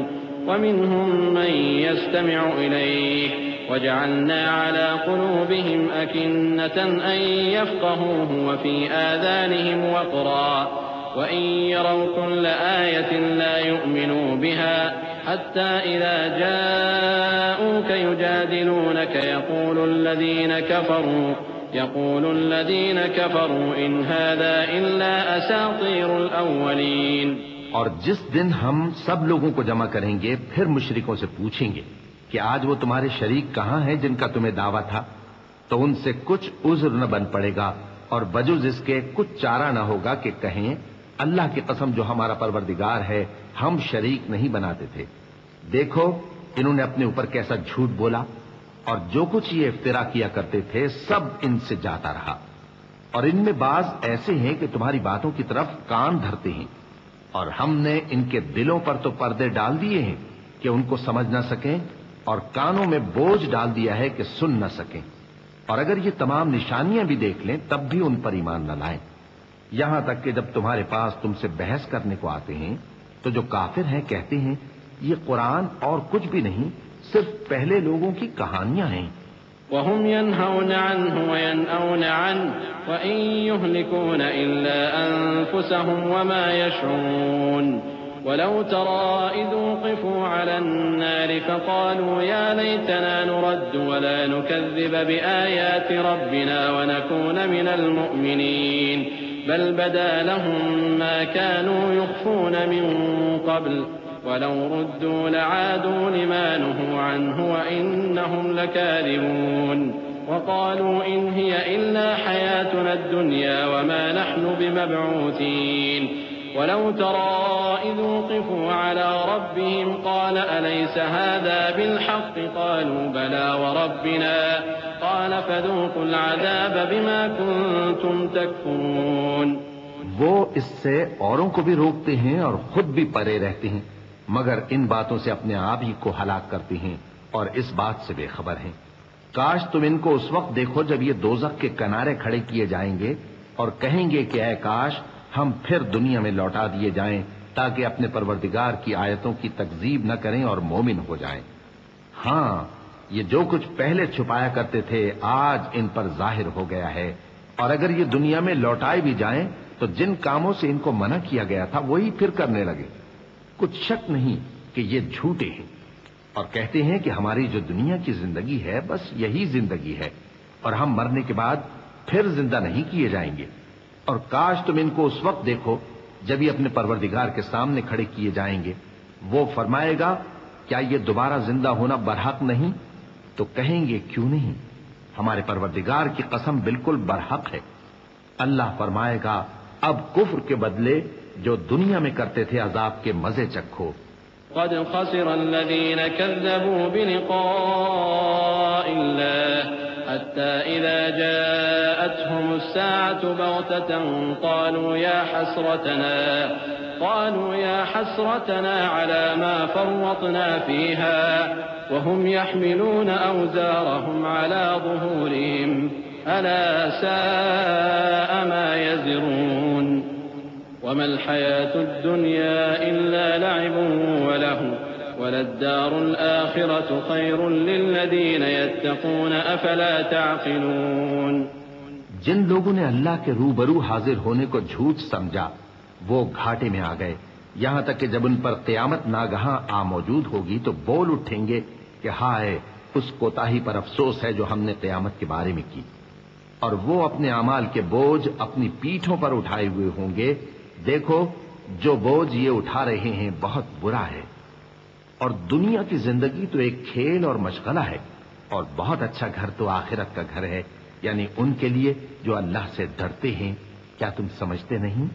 ومنهم من يستمع إليك وجعلنا على قلوبهم أكنة أن يفقهوه وفي آذانهم وقرا وإن يروا كل آية لا يؤمنوا بها حتى إذا جاءوك يجادلونك يقول الذين كفروا إن هذا إلا أساطير الأولين۔ اور جس دن ہم سب لوگوں کو جمع کریں گے پھر مشرکوں سے پوچھیں گے کہ آج وہ تمہارے شریک کہاں ہیں جن کا تمہیں دعویٰ تھا، تو ان سے کچھ عذر نہ بن پڑے گا اور بجز اس کے کچھ چارہ نہ ہوگا کہ کہیں اللہ کی قسم جو ہمارا پروردگار ہے ہم شریک نہیں بناتے تھے۔ دیکھو انہوں نے اپنے اوپر کیسا جھوٹ بولا، اور جو کچھ یہ افترا کیا کرتے تھے سب ان سے جاتا رہا۔ اور ان میں بعض ایسے ہیں کہ تمہاری باتوں کی طرف کان دھرتے ہیں، اور ہم نے ان کے دلوں پر تو پردے ڈال دیے ہیں کہ ان کو سمجھ نہ سکیں، اور کانوں میں بوجھ ڈال دیا ہے کہ سن نہ سکیں، اور اگر یہ تمام نشانیاں بھی دیکھ لیں تب بھی ان پر ایمان نہ لائیں، یہاں تک کہ جب تمہارے پاس تم سے بحث کرنے کو آتے ہیں تو جو کافر ہیں کہتے ہیں یہ قرآن اور کچھ بھی نہیں صرف پہلے لوگوں کی کہانیاں ہیں۔ وهم ينهون عنه وينأون عنه وإن يهلكون إلا أنفسهم وما يشعرون ولو ترى إذ وقفوا على النار فقالوا يا ليتنا نرد ولا نكذب بآيات ربنا ونكون من المؤمنين بل بدا لهم ما كانوا يخفون من قبل ولو ردوا لعادوا لما نهوا عنه وإنهم لكاذبون وقالوا إن هي إلا حياتنا الدنيا وما نحن بمبعوثين ولو ترى إذ وقفوا على ربهم قال أليس هذا بالحق قالوا بلى وربنا قال فذوقوا العذاب بما كنتم تكفرون۔ وہ اس سے اوروں کو بھی روکتے ہیں اور خود بھی پرے رہتے ہیں، مگر ان باتوں سے اپنے آپ ہی کو ہلاک کرتے ہیں اور اس بات سے بے خبر ہیں۔ کاش تم ان کو اس وقت دیکھو جب یہ دوزخ کے کنارے کھڑے کیے جائیں گے اور کہیں گے کہ اے کاش ہم پھر دنیا میں لوٹا دیے جائیں تاکہ اپنے پروردگار کی آیتوں کی تکذیب نہ کریں اور مومن ہو جائیں۔ ہاں، یہ جو کچھ پہلے چھپایا کرتے تھے آج ان پر ظاہر ہو گیا ہے، اور اگر یہ دنیا میں لوٹائے بھی جائیں تو جن کاموں سے ان کو منع کیا گیا تھا وہی پھر کرنے لگے۔ کچھ شک نہیں کہ یہ جھوٹے ہیں اور کہتے ہیں کہ ہماری جو دنیا کی زندگی ہے بس یہی زندگی ہے اور ہم مرنے کے بعد پھر زندہ نہیں کیے جائیں گے۔ اور کاش تم ان کو اس وقت دیکھو جب یہ اپنے پروردگار کے سامنے کھڑے کیے جائیں گے، وہ فرمائے گا کیا یہ دوبارہ زندہ ہونا برحق نہیں؟ تو کہیں گے کیوں نہیں، ہمارے پروردگار کی قسم بالکل برحق ہے۔ اللہ فرمائے گا اب کفر کے بدلے جو دنیا میں کرتے تھے عذاب کے مزے چکھو۔ قد خسر الذين كذبوا بلقاء الله حتى إذا جاءتهم الساعة بغتة قالوا يا حسرتنا على ما فرطنا فيها وهم يحملون أوزارهم على ظهورهم ألا ساء ما يزرون وما الحياة الدنيا إلا لعب ولهو وللدار الآخرة خير للذين يتقون أفلا تعقلون۔ جن لوگوں نے اللہ کے روبرو حاضر ہونے کو جھوٹ سمجھا وہ گھاٹے میں آ گئے، یہاں تک کہ جب ان پر قیامت ناگہاں آ موجود ہوگی تو بول اٹھیں گے کہ ہائے اس کوتاہی پر افسوس ہے جو ہم نے قیامت کے بارے میں کی، اور وہ اپنے اعمال کے بوجھ اپنی پیٹھوں پر اٹھائے ہوئے ہوں گے۔ دیکھو جو بوجھ یہ اٹھا رہے ہیں بہت برا ہے، اور دنیا کی زندگی تو ایک کھیل اور مشغلہ ہے، اور بہت اچھا گھر تو آخرت کا گھر ہے، یعنی ان کے لیے جو اللہ سے ڈرتے ہیں۔ کیا تم سمجھتے نہیں؟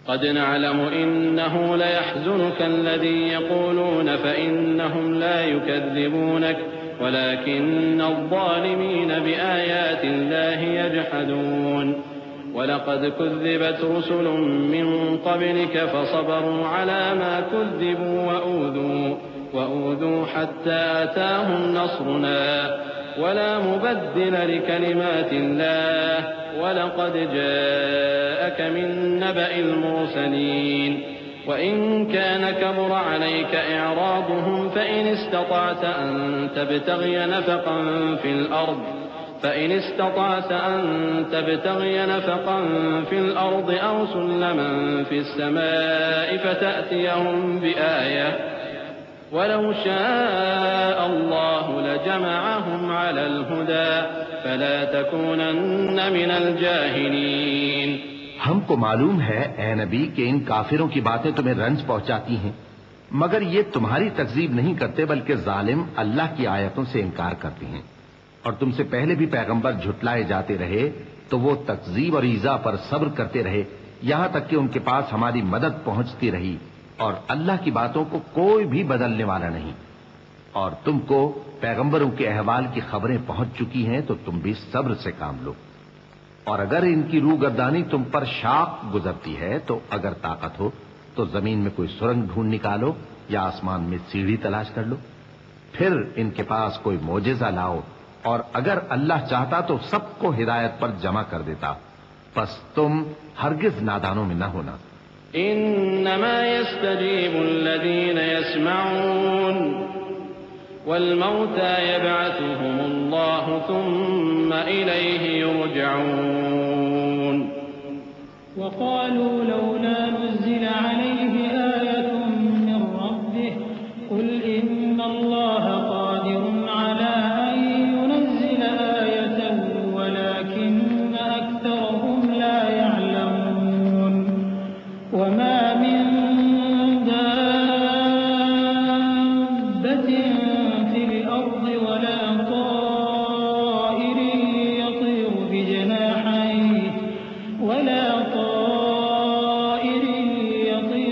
قد نعلم إنه ليحزنك الذي يقولون فإنهم لا يكذبونك ولكن الظالمين بآيات الله يجحدون ولقد كذبت رسل من قبلك فصبروا على ما كذبوا وأوذوا حتى أتاهم نصرنا ولا مبدل لكلمات الله ولقد جاءك من نبأ المرسلين وإن كان كبر عليك إعراضهم فإن استطعت أن تبتغي نفقا في الأرض أو سلما في السماء فتأتيهم بآية ولو شاء الله لجمعهم على الهدى فلا تكونن من الجاهلين۔ ہم کو معلوم ہے اے نبی کہ ان کافروں کی باتیں تمہیں رنج پہنچاتی ہیں، مگر یہ تمہاری تکذیب نہیں کرتے بلکہ ظالم اللہ کی آیتوں سے انکار کرتے ہیں، اور تم سے پہلے بھی پیغمبر جھٹلائے جاتے رہے تو وہ تکذیب اور ایذا پر صبر کرتے رہے یہاں تک کہ ان کے پاس ہماری مدد پہنچتی رہی، اور اللہ کی باتوں کو کوئی بھی بدلنے والا نہیں، اور تم کو پیغمبروں کے احوال کی خبریں پہنچ چکی ہیں تو تم بھی صبر سے کام لو۔ اور اگر ان کی روح گردانی تم پر شاق گزرتی ہے تو اگر طاقت ہو تو زمین میں کوئی سرنگ ڈھونڈ نکالو یا آسمان میں سیڑھی تلاش کر لو، پھر ان کے پاس کوئی معجزہ لاؤ، اور اگر اللہ چاہتا تو سب کو ہدایت پر جمع کر دیتا، پس تم ہرگز نادانوں میں نہ ہونا۔ انما يستجيب الذين يسمعون والموتى يبعثهم الله ثم إليه يرجعون۔ وقالوا لولا نزل عليه آية من ربه قل إن الله قادر على أن ينزل آية ولكن أكثرهم لا يعلمون۔ وما من طائر يطير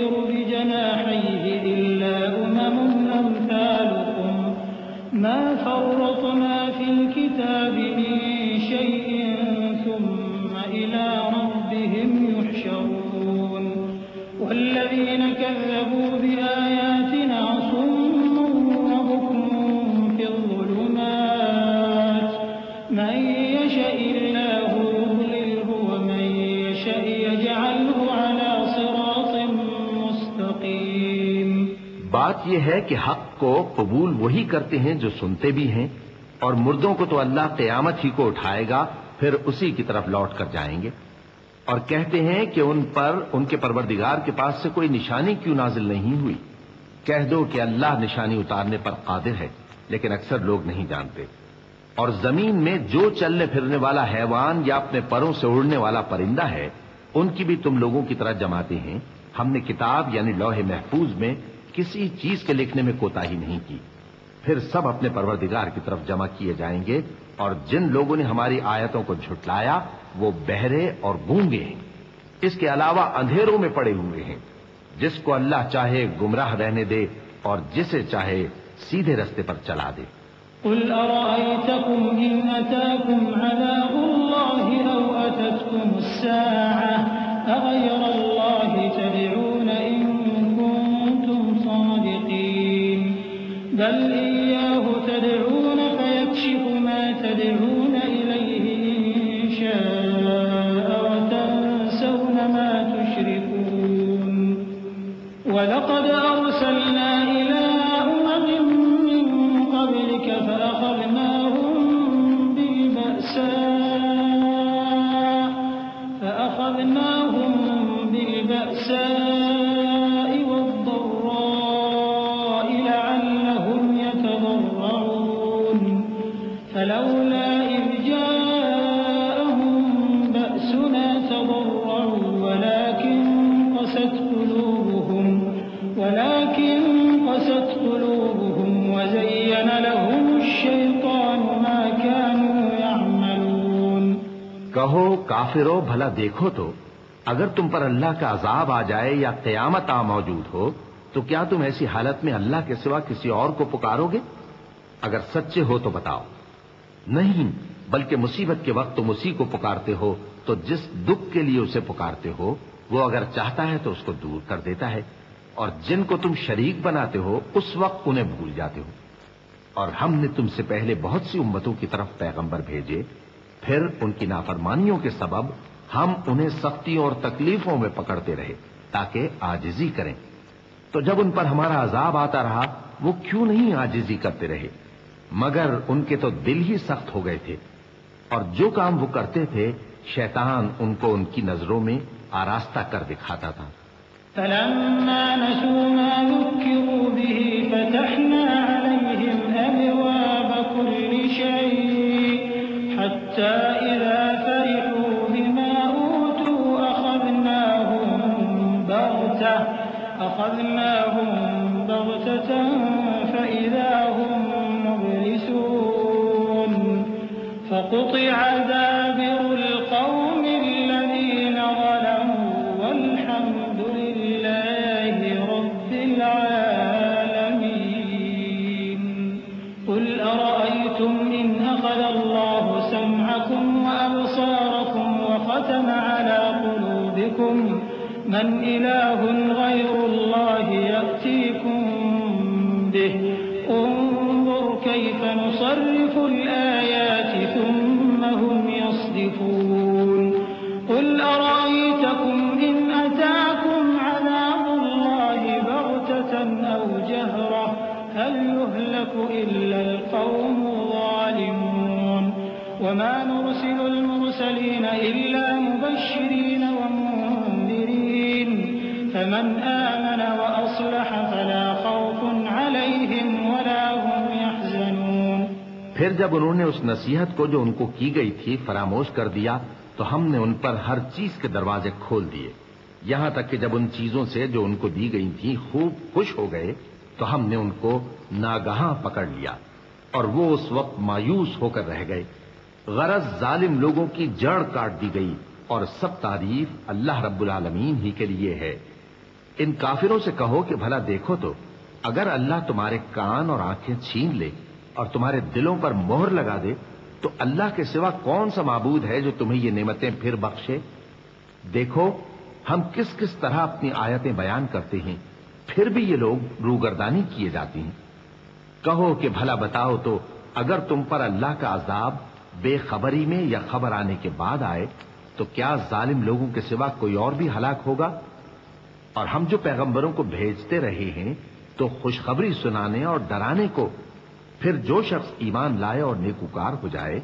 يشأ الله يضلله ومن يشأ يجعله على صراط مستقيم۔ بات یہ ہے کہ حق کو قبول وہی کرتے ہیں جو سنتے بھی ہیں، اور مردوں کو تو اللہ قیامت ہی کو اٹھائے گا، پھر اسی کی طرف لوٹ کر جائیں گے۔ اور کہتے ہیں کہ ان پر ان کے پروردگار کے پاس سے کوئی نشانی کیوں نازل نہیں ہوئی؟ کہہ دو کہ اللہ نشانی اتارنے پر قادر ہے، لیکن اکثر لوگ نہیں جانتے۔ اور زمین میں جو چلنے پھرنے والا حیوان یا اپنے پروں سے اڑنے والا پرندہ ہے، ان کی بھی تم لوگوں کی طرح جماتے ہیں۔ ہم نے کتاب یعنی لوح محفوظ میں کسی چیز کے لکھنے میں کوتاہی نہیں کی۔ پھر سب اپنے پروردگار کی طرف جمع کیے جائیں گے، اور جن لوگوں نے ہماری آیتوں کو جھٹلایا وہ بہرے اور گونگے ہیں، اس کے علاوہ اندھیروں میں پڑے ہوئے ہیں۔ جس کو اللہ چاہے گمراہ رہنے دے اور جسے چاہے سیدھے رستے پر چلا دے۔ قل أرأيتكم إن أتاكم عذاب الله أو أتتكم الساعة أغير الله تدعون إن كنتم صادقين بل إياه تدعون فيكشف ما تدعون إليه إن شاء وتنسون ما تشركون ولقد أرسلنا إلى أمم من قبلك فأخذناهم بالبأساء والضراء لعلهم يتضرعون فلولا إذ جاءهم بأسنا تضرعوا ولكن قست قلوبهم وزين لهم الشيطان ما كانوا يعملون۔ کہو کافرو بھلا دیکھو تو، اگر تم پر اللہ کا عذاب آ جائے یا قیامت آ موجود ہو تو کیا تم ایسی حالت میں اللہ کے سوا کسی اور کو پکارو گے؟ اگر سچے ہو تو بتاؤ۔ نہیں، بلکہ مصیبت کے وقت تم اسی کو پکارتے ہو، تو جس دکھ کے لیے اسے پکارتے ہو وہ اگر چاہتا ہے تو اس کو دور کر دیتا ہے، اور جن کو تم شریک بناتے ہو اس وقت انہیں بھول جاتے ہو۔ اور ہم نے تم سے پہلے بہت سی امتوں کی طرف پیغمبر بھیجے، پھر ان کی نافرمانیوں کے سبب ہم انہیں سختیوں اور تکلیفوں میں پکڑتے رہے تاکہ عاجزی کریں۔ تو جب ان پر ہمارا عذاب آتا رہا وہ کیوں نہیں عاجزی کرتے رہے، مگر ان کے تو دل ہی سخت ہو گئے تھے، اور جو کام وہ کرتے تھے شیطان ان کو ان کی نظروں میں آراستہ کر دکھاتا تھا۔ فلما نسوا ما ذكروا به فتحنا عليهم أبواب كل شيء حتى إذا فرحوا بما أوتوا أخذناهم بغتة فإذا هم مبلسون فقطع دابر القوم الذين ظلموا والحمد لله رب العالمين۔ قل أرأيتم إن أخذ الله سمعكم وأبصاركم وختم على قلوبكم من إله غير الله يأتيكم به انظر كيف نصرف الآيات ثم هم يصدفون قل أرأيتكم إن أتاكم عذاب الله بغتة أو جهرة هل يهلك إلا القوم الظالمون وما نرسل المرسلين إلا مبشرين ومنذرين فمن آمن وأصلح فلا خوف عليهم ولا هم يحزنون۔ پھر جب انہوں نے اس نصیحت کو جو ان کو کی گئی تھی فراموش کر دیا تو ہم نے ان پر ہر چیز کے دروازے کھول دیے، یہاں تک کہ جب ان چیزوں سے جو ان کو دی گئی تھی خوب خوش ہو گئے تو ہم نے ان کو ناگہاں پکڑ لیا، اور وہ اس وقت مایوس ہو کر رہ گئے۔ غرض ظالم لوگوں کی جڑ کاٹ دی گئی، اور سب تعریف اللہ رب العالمین ہی کے لیے ہے۔ ان کافروں سے کہو کہ بھلا دیکھو تو، اگر اللہ تمہارے کان اور آنکھیں چھین لے اور تمہارے دلوں پر مہر لگا دے تو اللہ کے سوا کون سا معبود ہے جو تمہیں یہ نعمتیں پھر بخشے؟ دیکھو ہم کس کس طرح اپنی آیتیں بیان کرتے ہیں، پھر بھی یہ لوگ روگردانی کیے جاتے ہیں۔ کہو کہ بھلا بتاؤ تو، اگر تم پر اللہ کا عذاب بے خبری میں یا خبر آنے کے بعد آئے تو کیا ظالم لوگوں کے سوا کوئی اور بھی ہلاک ہوگا؟ اور ہم جو پیغمبروں کو بھیجتے رہے ہیں تو خوشخبری سنانے اور ڈرانے کو، پھر جو شخص ایمان لائے اور نیکوکار ہو جائے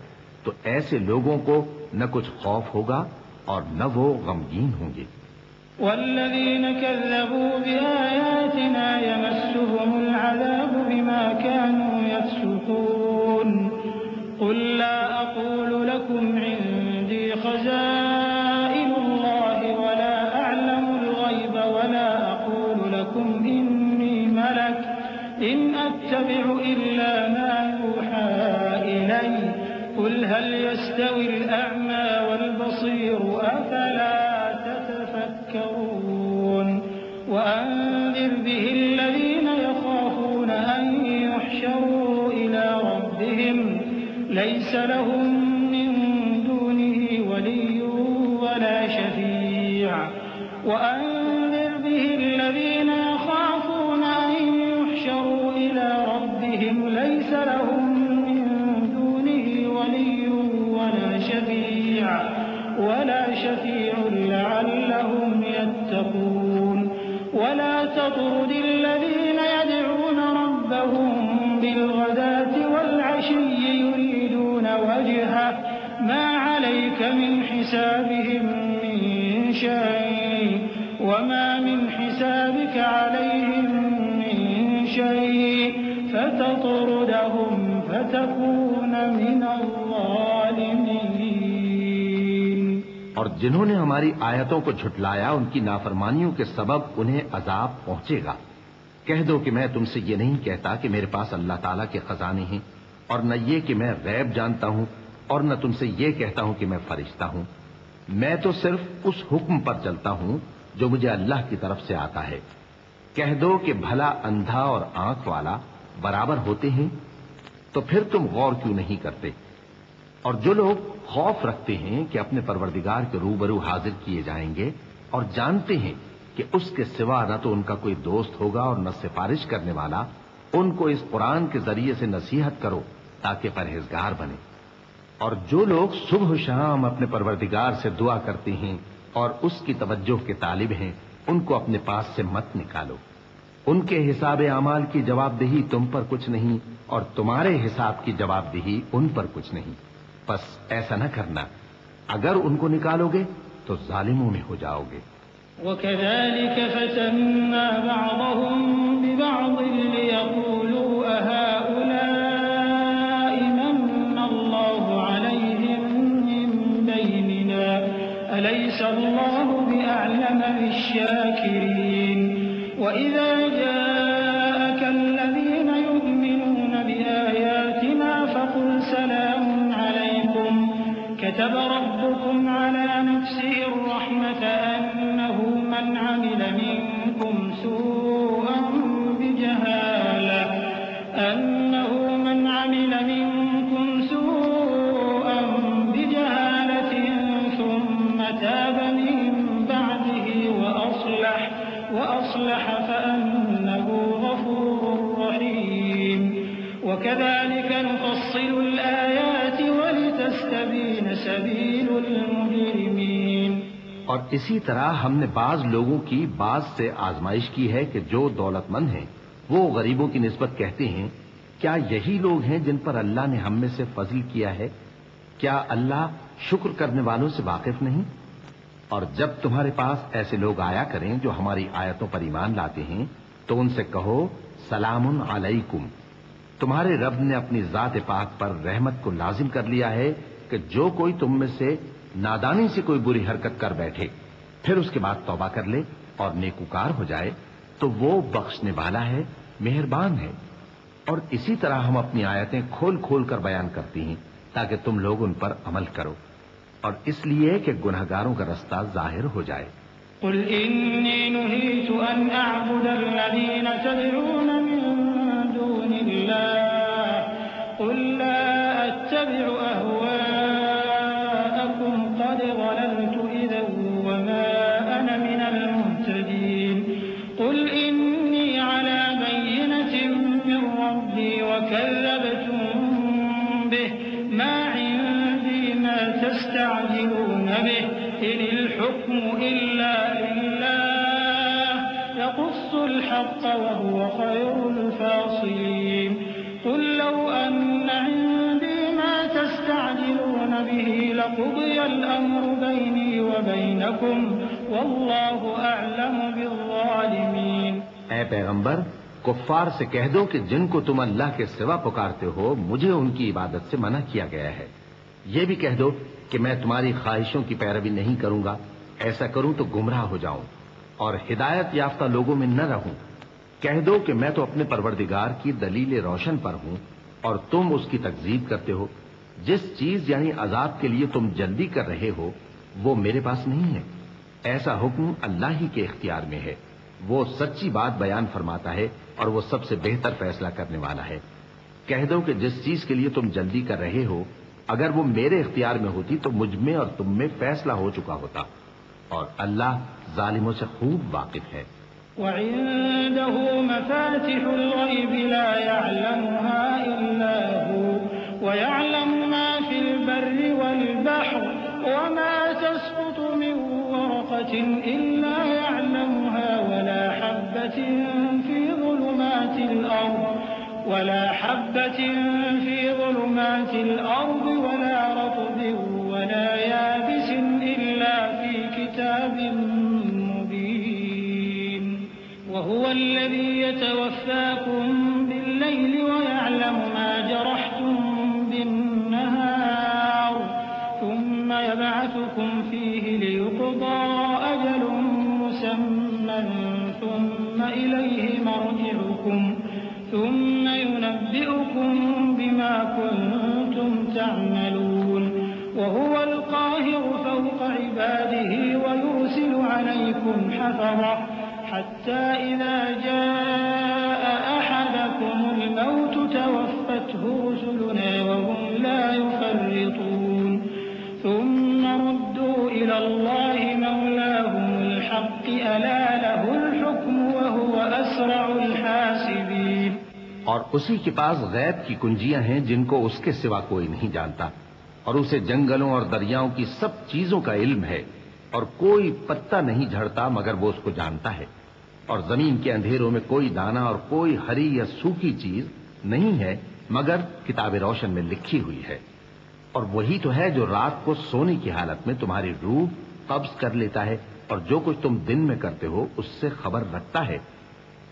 تو ایسے لوگوں کو نہ کچھ خوف ہوگا اور نہ وہ غمگین ہوں گے۔ والذين كذبوا بآياتنا يمسهم العذاب بما كانوا يفسقون قل لا أقول لكم عندي خزائن الله ولا أعلم الغيب ولا أقول لكم إني ملك إن أتبع إلا ما يوحى إلي قل هل يستوي الأعمى والبصير أفلا تتفكرون وأنذر به الذين يخافون أن يحشروا إلى ربهم ليس لهم من دونه ولي ولا شفيع وأنذر به الذين يخافون أن يحشروا إلى ربهم ليس لهم من دونه ولي ولا شفيع لعلهم يتقون ولا تطرد الذين يدعون ربهم بالغداة والعشي يريدون وجهه ما عليك من حسابهم من شيء وما من حسابك عليهم من شيء فتطردهم فتكون من الظالمين۔ اور جنہوں نے ہماری آیتوں کو جھٹلایا ان کی نافرمانیوں کے سبب انہیں عذاب پہنچے گا۔ کہہ دو کہ میں تم سے یہ نہیں کہتا کہ میرے پاس اللہ تعالیٰ کے خزانے ہیں، اور نہ یہ کہ میں غیب جانتا ہوں، اور نہ تم سے یہ کہتا ہوں کہ میں فرشتہ ہوں۔ میں تو صرف اس حکم پر چلتا ہوں جو مجھے اللہ کی طرف سے آتا ہے۔ کہہ دو کہ بھلا اندھا اور آنکھ والا برابر ہوتے ہیں؟ تو پھر تم غور کیوں نہیں کرتے؟ اور جو لوگ خوف رکھتے ہیں کہ اپنے پروردگار کے روبرو حاضر کیے جائیں گے اور جانتے ہیں کہ اس کے سوا نہ تو ان کا کوئی دوست ہوگا اور نہ سفارش کرنے والا، ان کو اس قرآن کے ذریعے سے نصیحت کرو تاکہ پرہیزگار بنے۔ اور جو لوگ صبح و شام اپنے پروردگار سے دعا کرتے ہیں اور اس کی توجہ کے طالب ہیں، ان کو اپنے پاس سے مت نکالو۔ ان کے حساب اعمال کی جواب دہی تم پر کچھ نہیں اور تمہارے حساب کی جواب دہی ان پر کچھ نہیں، بس ایسا نہ کرنا۔ اگر ان کو نکالو گے تو ظالموں میں ہو جاؤ گے۔ وَكَذَلِكَ فَتَنَّا بَعْضَهُم بِبَعْضٍ لِيَقُولُوا أَهَٰؤُلَاءِ مَنَّ اللَّهُ عَلَيْهِم مِّن بَيْنِنَا أَلَيْسَ اللَّهُ بِأَعْلَمَ بِالشَّاكِرِينَ وَإِذَا جَاءَكَ الَّذِينَ يُؤْمِنُونَ بِآيَاتِنَا فَقُلْ سَلَامٌ عَلَيْكُمْ كتب ربكم على نفسه الرحمة أنه من عمل منكم سوءا بجهالة ثم تاب من بعده وأصلح فأنه غفور رحيم وكذلك نفصل الآيات ولتستبين سبيل المجرمين۔ اور اسی طرح ہم نے بعض لوگوں کی بعض سے آزمائش کی ہے کہ جو دولت مند ہیں وہ غریبوں کی نسبت کہتے ہیں کیا یہی لوگ ہیں جن پر اللہ نے ہم میں سے فضل کیا ہے؟ کیا اللہ شکر کرنے والوں سے واقف نہیں؟ اور جب تمہارے پاس ایسے لوگ آیا کریں جو ہماری آیتوں پر ایمان لاتے ہیں تو ان سے کہو سلام علیکم۔ تمہارے رب نے اپنی ذات پاک پر رحمت کو لازم کر لیا ہے کہ جو کوئی تم میں سے نادانی سے کوئی بری حرکت کر بیٹھے پھر اس کے بعد توبہ کر لے اور نیکوکار ہو جائے تو وہ بخشنے والا ہے، مہربان ہے۔ اور اسی طرح ہم اپنی آیتیں کھول کھول کر بیان کرتی ہیں تاکہ تم لوگ ان پر عمل کرو، اور اس لیے کہ گناہگاروں کا رستہ ظاہر ہو جائے۔ قل إني نهيت أن أعبد الذين تدعون من دون الله قل لا أتبع أهواءكم قد ضللت إذا وما أنا من المهتدين قل إني على بينة من ربي وكذبتم به ما عندي تستعجلون به إن الحكم إلا لله يقص الحق وهو خير الفاصلين قل لو أن عندي ما تستعجلون به لقضي الأمر بيني وبينكم والله أعلم بالظالمين۔ اے پیغمبر، کفار سے کہہ دو کہ جن کو تم اللہ کے سوا پکارتے ہو مجھے ان کی عبادت سے منع کیا گیا ہے۔ یہ بھی کہہ دو کہ میں تمہاری خواہشوں کی پیروی نہیں کروں گا، ایسا کروں تو گمراہ ہو جاؤں اور ہدایت یافتہ لوگوں میں نہ رہوں۔ کہہ دو کہ میں تو اپنے پروردگار کی دلیل روشن پر ہوں اور تم اس کی تکذیب کرتے ہو۔ جس چیز یعنی عذاب کے لیے تم جلدی کر رہے ہو وہ میرے پاس نہیں ہے، ایسا حکم اللہ ہی کے اختیار میں ہے۔ وہ سچی بات بیان فرماتا ہے اور وہ سب سے بہتر فیصلہ کرنے والا ہے۔ کہہ دو کہ جس چیز کے لیے تم جلدی کر رہے ہو اگر وہ میرے اختیار میں ہوتی تو مجھ میں اور تم میں فیصلہ ہو چکا ہوتا، اور اللہ ظالموں سے خوب واقف ہے۔ وعنده مفاتح الغيب لا يعلمها إلا هو ويعلم ما في البر والبحر وما تسقط من ورقة إلا يعلمها ولا حبة في ظلمات الأرض ولا رطب ولا يابس إلا في كتاب مبين وهو الذي يتوفاكم بالليل ويعلم ما جرحتم بالنهار ثم يبعثكم فيه ليقضى أجل مسمى ثم إليه مرجعكم ثم ينبئكم بما كنتم تعملون وهو القاهر فوق عباده ويرسل عليكم حفظة حتى إذا جاء أحدكم الموت توفته رسلنا وهم لا يفرطون ثم ردوا إلى الله مولاهم الحق ألا له الحكم وهو أسرع الحاسبين۔ اور اسی کے پاس غیب کی کنجیاں ہیں جن کو اس کے سوا کوئی نہیں جانتا، اور اسے جنگلوں اور دریاؤں کی سب چیزوں کا علم ہے، اور کوئی پتا نہیں جھڑتا مگر وہ اس کو جانتا ہے، اور زمین کے اندھیروں میں کوئی دانہ اور کوئی ہری یا سوکھی چیز نہیں ہے مگر کتاب روشن میں لکھی ہوئی ہے۔ اور وہی تو ہے جو رات کو سونے کی حالت میں تمہاری روح قبض کر لیتا ہے اور جو کچھ تم دن میں کرتے ہو اس سے خبر رکھتا ہے،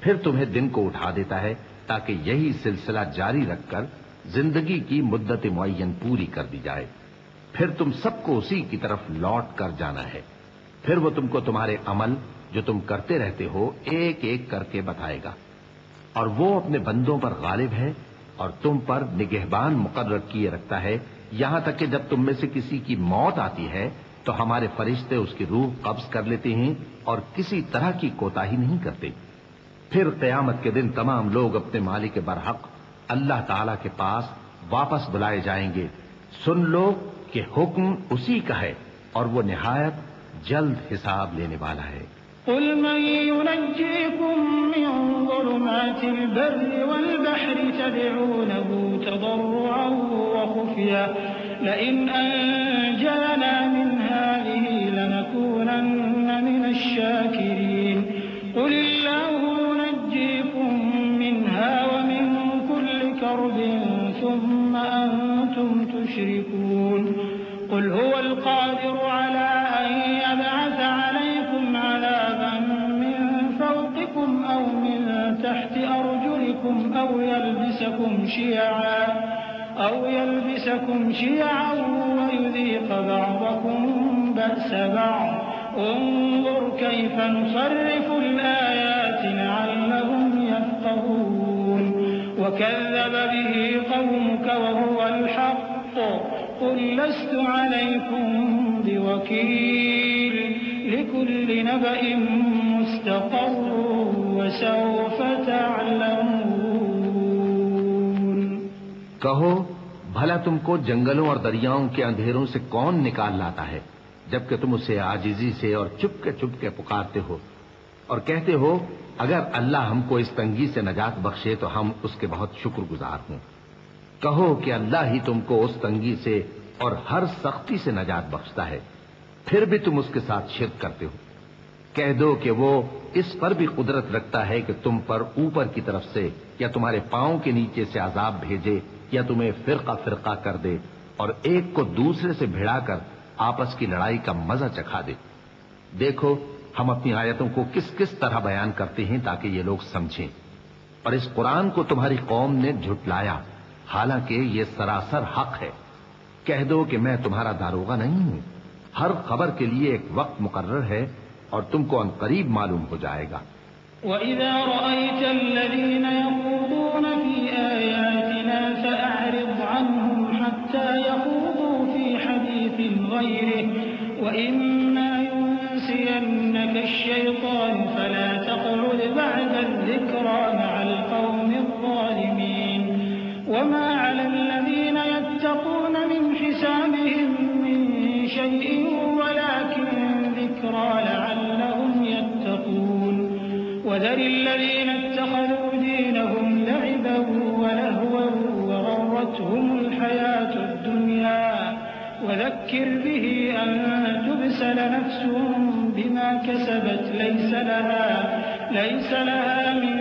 پھر تمہیں دن کو اٹھا دیتا ہے تاکہ یہی سلسلہ جاری رکھ کر زندگی کی مدت معین پوری کر دی جائے، پھر تم سب کو اسی کی طرف لوٹ کر جانا ہے، پھر وہ تم کو تمہارے عمل جو تم کرتے رہتے ہو ایک ایک کر کے بتائے گا، اور وہ اپنے بندوں پر غالب ہے اور تم پر نگہبان مقرر کیے رکھتا ہے، یہاں تک کہ جب تم میں سے کسی کی موت آتی ہے تو ہمارے فرشتے اس کی روح قبض کر لیتے ہیں اور کسی طرح کی کوتاہی نہیں کرتے۔ پھر قیامت کے دن تمام لوگ اپنے مالک برحق اللہ تعالی کے پاس واپس بلائے جائیں گے۔ سن لو کہ حکم اسی کا ہے اور وہ نہایت جلد حساب لینے والا ہے۔ قل من ينجيكم من ظلمات البر والبحر تدعونه تضرعا وخفيا لئن أنجانا من هذه لنكونن من الشاكرين قل الله ينجيكم منها ومن كل كرب ثم أنتم تشركون قل هو القادر على أن يبعث عليكم عذابا من فوقكم أو من تحت أرجلكم أو يلبسكم شيعا ويذيق بعضكم بأس بعض انظر كيف نصرف الآيات لعلهم يفقهون وكذب به قومك وهو الحق قل لست عليكم بوكيل لكل نبأ مستقر وسوف تعلمون۔ کہو بھلا تم کو جنگلوں اور دریاؤں کے اندھیروں سے کون نکال لاتا ہے جبکہ تم اسے عاجزی سے اور چپ کے پکارتے ہو اور کہتے ہو اگر اللہ ہم کو اس تنگی سے نجات بخشے تو ہم اس کے بہت شکر گزار ہوں۔ کہو کہ اللہ ہی تم کو اس تنگی سے اور ہر سختی سے نجات بخشتا ہے، پھر بھی تم اس کے ساتھ شرک کرتے ہو۔ کہہ دو کہ وہ اس پر بھی قدرت رکھتا ہے کہ تم پر اوپر کی طرف سے یا تمہارے پاؤں کے نیچے سے عذاب بھیجے یا تمہیں فرقہ فرقہ کر دے اور ایک کو دوسرے سے بھڑا کر آپس کی لڑائی کا مزہ چکھا دے۔ دیکھو ہم اپنی آیتوں کو کس کس طرح بیان کرتے ہیں تاکہ یہ لوگ سمجھیں، اور اس قرآن کو تمہاری قوم نے جھٹلایا حالانکہ یہ سراسر حق ہے۔ کہہ دو کہ میں تمہارا داروغہ نہیں ہوں، ہر خبر کے لیے ایک وقت مقرر ہے اور تم کو عنقریب معلوم ہو جائے گا۔ وَإِذَا رَأَيْتَ الَّذِينَ يَخُوضُونَ فِي آيَاتِنَا فَأَعْرِضْ عَنْهُمْ حَتَّى يَخُوضُوا فِي حَدِيثٍ غَيْرِهِ وَإِمَّا يُنسِيَنَّكَ الشَّيْطَانُ فَلَا تَقْعُدْ بَعْدَ الذِّكْرَى مَعَ الْقَوْمِ الظَّالِمِينَ وَمَا عَلَى الَّذِينَ يَتَّقُونَ مِنْ حِسَابِهِمْ مِنْ شَيْءٍ وَلَكِنْ ذِكْرَى لَعَلَّهُمْ يَتَّقُونَ وَذَرِ الَّذِينَ اتَّخَذُوا دِينَهُمْ لَعِبًا وَلَهْوًا وَغَرَّتْهُمُ الْحَيَاةُ الدُّنْيَا وَذَكِّرْ بِهِ أَن تُبْسَلَ نَفْسٌ بِمَا كَسَبَتْ لَيْسَ لَهَا مِن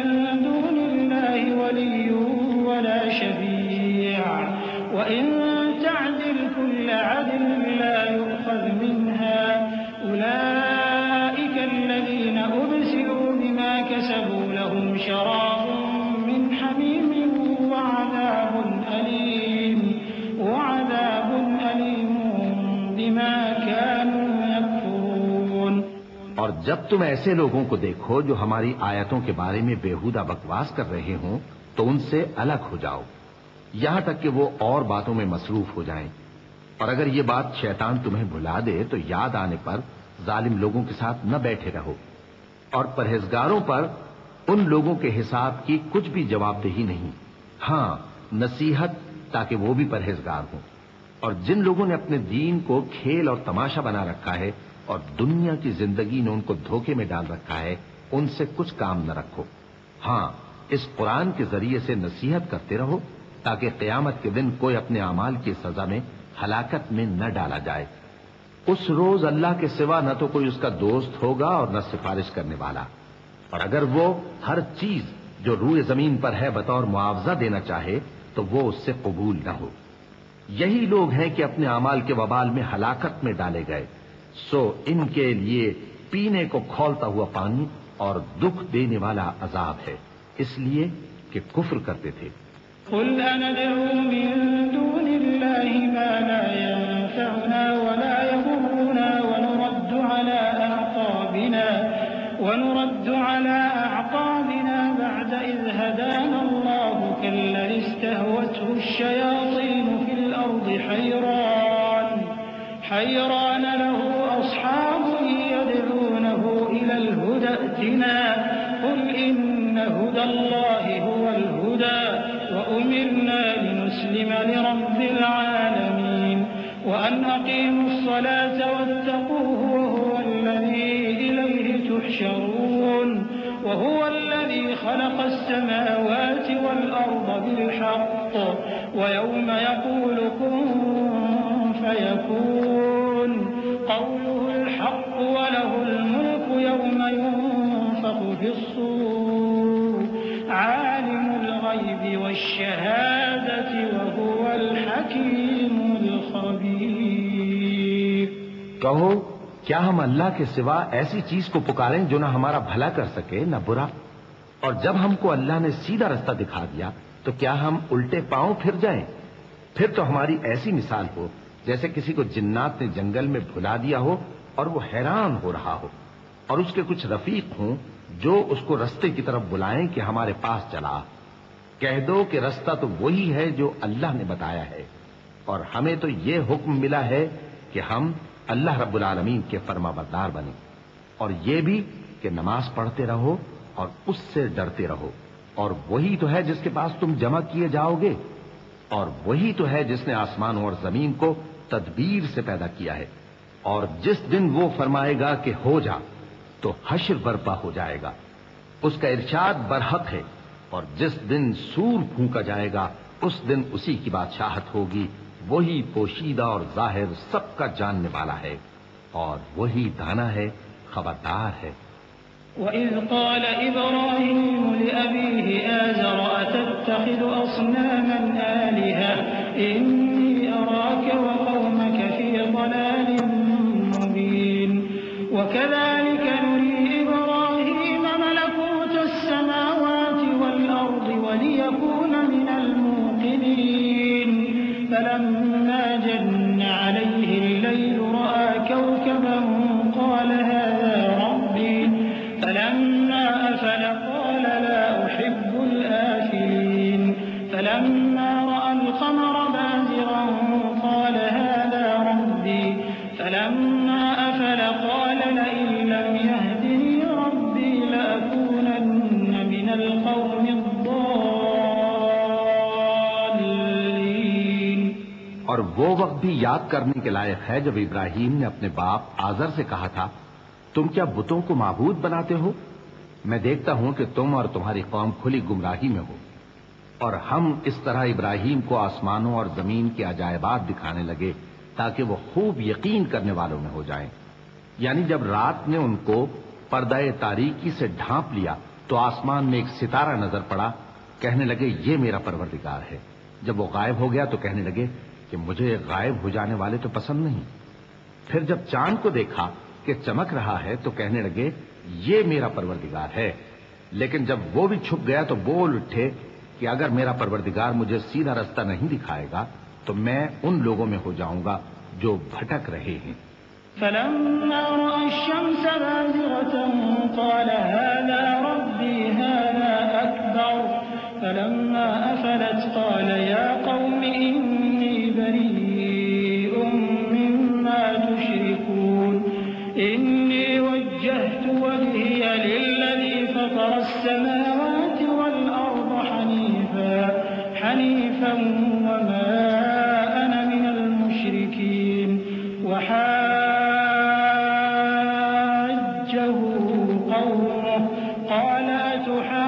دُونِ اللَّهِ وَلِيٌّ وَلَا شَفِيعٌ وَإِن تَعْدِلْ كُلَّ عَدْلٍ لَّا يُؤْخَذْ مِنْهَا أُولَٰئِكَ الَّذِينَ أُبْسِلُوا بِمَا كَسَبُوا لَهُمْ شَرَابٌ مِّنْ حَمِيمٍ وَعَذَابٌ أَلِيمٌ بِمَا كَانُوا يَكْفُرُونَ۔ اور جب تم ایسے لوگوں کو دیکھو جو ہماری آیتوں کے بارے میں بےہودہ بکواس کر رہے ہوں تو ان سے الگ ہو جاؤ یہاں تک کہ وہ اور باتوں میں مصروف ہو جائیں، اور اگر یہ بات شیطان تمہیں بھلا دے تو یاد آنے پر ظالم لوگوں کے ساتھ نہ بیٹھے رہو، اور پرہیزگاروں پر ان لوگوں کے حساب کی کچھ بھی جواب دہی نہیں، ہاں نصیحت تاکہ وہ بھی پرہیزگار ہوں۔ اور جن لوگوں نے اپنے دین کو کھیل اور تماشا بنا رکھا ہے اور دنیا کی زندگی نے ان کو دھوکے میں ڈال رکھا ہے، ان سے کچھ کام نہ رکھو، ہاں اس قرآن کے ذریعے سے نصیحت کرتے رہو تاکہ قیامت کے دن کوئی اپنے اعمال کی سزا میں ہلاکت میں نہ ڈالا جائے۔ اس روز اللہ کے سوا نہ تو کوئی اس کا دوست ہوگا اور نہ سفارش کرنے والا، اور اگر وہ ہر چیز جو روئے زمین پر ہے بطور معاوضہ دینا چاہے تو وہ اس سے قبول نہ ہو۔ یہی لوگ ہیں کہ اپنے اعمال کے وبال میں ہلاکت میں ڈالے گئے، سو ان کے لیے پینے کو کھولتا ہوا پانی اور دکھ دینے والا عذاب ہے، اس لیے کہ کفر کرتے تھے۔ قُلْ أَنَدْعُو مِن دُونِ اللَّهِ مَا لَا يَنفَعُنَا وَلَا يَضُرُّنَا وَنُرَدُّ عَلَىٰ أَعْقَابِنَا بَعْدَ إِذْ هَدَانَا اللَّهُ كَالَّذِي اسْتَهْوَتْهُ الشَّيَاطِينُ فِي الْأَرْضِ حَيْرَانَ لَهُ أَصْحَابٌ يَدْعُونَهُ إِلَى الْهُدَى ائْتِنَا قُلْ إِنَّ هُدَى اللَّهِ هُوَ الْهُدَىٰ وَأُمِرْنَا لِنُسْلِمَ لِرَبِّ الْعَالَمِينَ وَأَنْ أَقِيمُوا الصَّلَاةَ وَاتَّقُوهُ وَهُوَ الَّذِي إِلَيْهِ تُحْشَرُونَ وَهُوَ الَّذِي خَلَقَ السَّمَاوَاتِ وَالْأَرْضَ بِالْحَقِّ وَيَوْمَ يَقُولُ كُن فَيَكُونُ قَوْلُهُ الْحَقُّ وَلَهُ الْمُلْكُ يَوْمَ يُنفَخُ فِي الصُّورِ عَالِمُ الْغَيْبِ وَالشَّهَادَةِ وَهُوَ الْحَكِيمُ الْخَبِيرُ۔ کہو کیا ہم اللہ کے سوا ایسی چیز کو پکاریں جو نہ ہمارا بھلا کر سکے نہ برا؟ اور جب ہم کو اللہ نے سیدھا رستہ دکھا دیا تو کیا ہم الٹے پاؤں پھر جائیں؟ پھر تو ہماری ایسی مثال ہو جیسے کسی کو جنات نے جنگل میں بھلا دیا ہو اور وہ حیران ہو رہا ہو، اور اس کے کچھ رفیق ہوں جو اس کو رستے کی طرف بلائیں کہ ہمارے پاس چلا۔ کہہ دو کہ رستہ تو وہی ہے جو اللہ نے بتایا ہے، اور ہمیں تو یہ حکم ملا ہے کہ ہم اللہ رب العالمین کے فرما بردار بنیں، اور یہ بھی کہ نماز پڑھتے رہو اور اس سے ڈرتے رہو، اور وہی تو ہے جس کے پاس تم جمع کیے جاؤ گے، اور وہی تو ہے جس نے آسمانوں اور زمین کو تدبیر سے پیدا کیا ہے، اور جس دن وہ فرمائے گا کہ ہو جا تو حشر برپا ہو جائے گا، اس کا ارشاد برحق ہے، اور جس دن سور پھونکا جائے گا اس دن اسی کی بادشاہت ہوگی وہی پوشیدہ اور ظاہر سب کا جاننے والا ہے اور وہی دانا ہے، خبردار ہے۔ وَإِذْ قَالَ إِبْرَاهِيمُ لِأَبِيهِ آزَرَ أَتَتَّخِذُ أَصْنَامًا آلِهَةً إِنِّي أَرَاكَ وَقَوْمَكَ فِي ضَلَالٍ مُّبِينٍ وَكَذَلِكَ نُرِي إِبْرَاهِيمَ مَلَكُوتَ السَّمَاوَاتِ وَالْأَرْضِ وَلِيَكُونَ مِنَ الْمُوقِنِينَ فَلَمَّا جَنَّ عَلَيْهِ اللَّيْلُ رَأَىٰ كَوْكَبًا قَالَ هَٰذَا رَبِّي فَلَمَّا أَفَلَ قَالَ لَا أُحِبُّ الْآفِلِينَ فَلَمَّا رَأَى الْقَمَرَ بَازِغًا قَالَ هَٰذَا رَبِّي فَلَمَّا أَفَلَ قَالَ لَئِن لَّمْ يَهْدِنِي رَبِّي لَأَكُونَنَّ مِنَ الْقَوْمِ الضَّالِّينَ۔ اور وہ وقت بھی یاد کرنے کے لائق ہے جب ابراہیم نے اپنے باپ آزر سے کہا تھا، تم کیا بتوں کو معبود بناتے ہو؟ میں دیکھتا ہوں کہ تم اور تمہاری قوم کھلی گمراہی میں ہو۔ اور ہم اس طرح ابراہیم کو آسمانوں اور زمین کے عجائبات دکھانے لگے تاکہ وہ خوب یقین کرنے والوں میں ہو جائیں۔ یعنی جب رات نے ان کو پردہ تاریکی سے ڈھانپ لیا تو آسمان میں ایک ستارہ نظر پڑا، کہنے لگے یہ میرا پروردگار ہے۔ جب وہ غائب ہو گیا تو کہنے لگے کہ مجھے غائب ہو جانے والے تو پسند نہیں۔ پھر جب چاند کو دیکھا کہ چمک رہا ہے تو کہنے لگے یہ میرا پروردگار ہے۔ لیکن جب وہ بھی چھپ گیا تو بول اٹھے کہ اگر میرا پروردگار مجھے سیدھا رستہ نہیں دکھائے گا تو میں ان لوگوں میں ہو جاؤں گا جو بھٹک رہے ہیں۔ فَلَمَّا رَأَى الشَّمْسَ بَازِغَةً قَالَ هَٰذَا رَبِّي هَٰذَا أَكْبَرُ فَلَمَّا أَفَلَتْ قَالَ يَا قَوْمِ إِنِّي بَرِيءٌ مِّمَّا تُشْرِكُونَ إِنِّي وَجَّهْتُ وَجْهِيَ لِلَّذِي فَطَرَ السَّمَاوَاتِ وَالْأَرْضَ حَنِيفًا وَمَا أَنَا مِنَ الْمُشْرِكِينَ وَحَاجَّهُ قَوْمُهُ قَالَ أَتُحَاجُّونِّي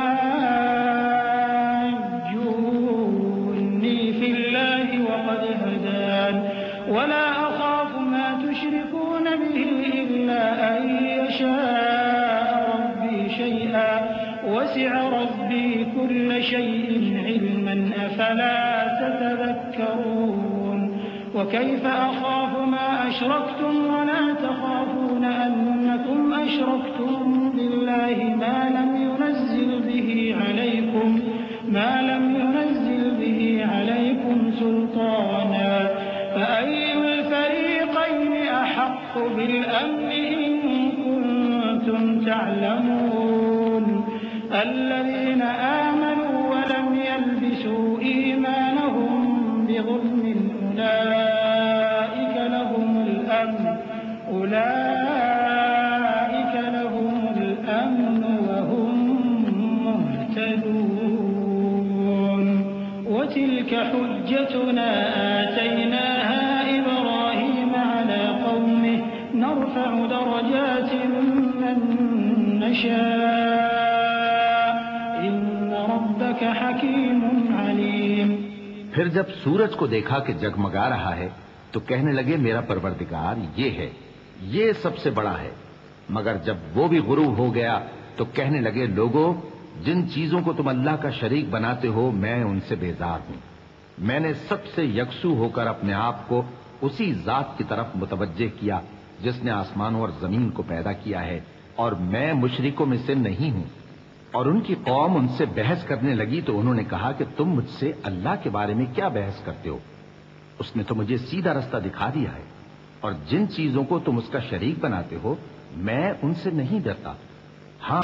فِي اللَّهِ وَقَدْ هَدَانِ وَلَا أَخَافُ مَا تُشْرِكُونَ بِهِ إِلَّا أَن يَشَاءَ رَبِّي شَيْئًا وَسِعَ رَبِّي كُلَّ شَيْءٍ عِلْمًا أَفَلَا تَتَذَكَّرُونَ وَكَيْفَ أَخَافُ مَا أَشْرَكْتُمْ وَلَا تَخَافُونَ أَنَّكُمْ أَشْرَكْتُم بِاللَّهِ مَا لَمْ يُنَزِّلْ بِهِ عَلَيْكُمْ سُلْطَانًا فَأَيُّ الْفَرِيقَيْنِ أَحَقُّ بِالْأَمْنِ إِن كُنتُمْ تَعْلَمُونَ الَّذِينَ آمَنُوا وَلَمْ يَلْبِسُوا إِيمَانَهُم بِظُلْمٍ أُولَٰئِكَ لَهُمُ الْأَمْنُ وَهُم مُّهْتَدُونَ وَتِلْكَ حُجَّتُنَا آتَيْنَاهَا إِبْرَاهِيمَ عَلَىٰ قَوْمِهِ نَرْفَعُ دَرَجَاتٍ مَّن نَّشَاءُ إِنَّ رَبَّكَ حَكِيمٌ عَلِيمٌ۔ پھر جب سورج کو دیکھا کہ جگمگا رہا ہے تو کہنے لگے میرا پروردگار یہ ہے، یہ سب سے بڑا ہے۔ مگر جب وہ بھی غروب ہو گیا تو کہنے لگے لوگو، جن چیزوں کو تم اللہ کا شریک بناتے ہو میں ان سے بیزار ہوں۔ میں نے سب سے یکسو ہو کر اپنے آپ کو اسی ذات کی طرف متوجہ کیا جس نے آسمانوں اور زمین کو پیدا کیا ہے، اور میں مشرکوں میں سے نہیں ہوں۔ اور ان کی قوم ان سے بحث کرنے لگی تو انہوں نے کہا کہ تم مجھ سے اللہ کے بارے میں کیا بحث کرتے ہو؟ اس نے تو مجھے سیدھا رستہ دکھا دیا ہے، اور جن چیزوں کو تم اس کا شریک بناتے ہو میں ان سے نہیں ڈرتا۔ ہاں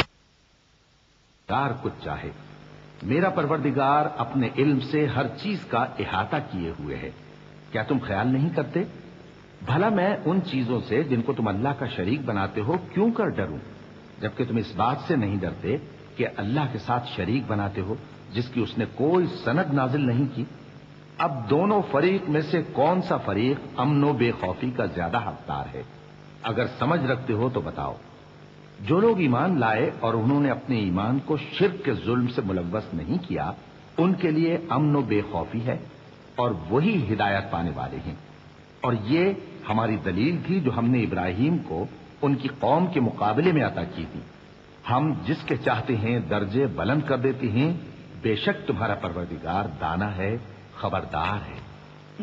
کچھ چاہے، میرا پروردگار اپنے علم سے ہر چیز کا احاطہ کیے ہوئے ہے۔ کیا تم خیال نہیں کرتے؟ بھلا میں ان چیزوں سے جن کو تم اللہ کا شریک بناتے ہو کیوں کر ڈروں، جبکہ تم اس بات سے نہیں ڈرتے کہ اللہ کے ساتھ شریک بناتے ہو جس کی اس نے کوئی سند نازل نہیں کی۔ اب دونوں فریق میں سے کون سا فریق امن و بے خوفی کا زیادہ حقدار ہے؟ اگر سمجھ رکھتے ہو تو بتاؤ۔ جو لوگ ایمان لائے اور انہوں نے اپنے ایمان کو شرک کے ظلم سے ملوث نہیں کیا ان کے لیے امن و بے خوفی ہے، اور وہی ہدایت پانے والے ہیں۔ اور یہ ہماری دلیل تھی جو ہم نے ابراہیم کو ان کی قوم کے مقابلے میں عطا کی تھی۔ ہم جس کے چاہتے ہیں درجے بلند کر دیتے ہیں، بے شک تمہارا پروردگار دانا ہے، خبردار ہے۔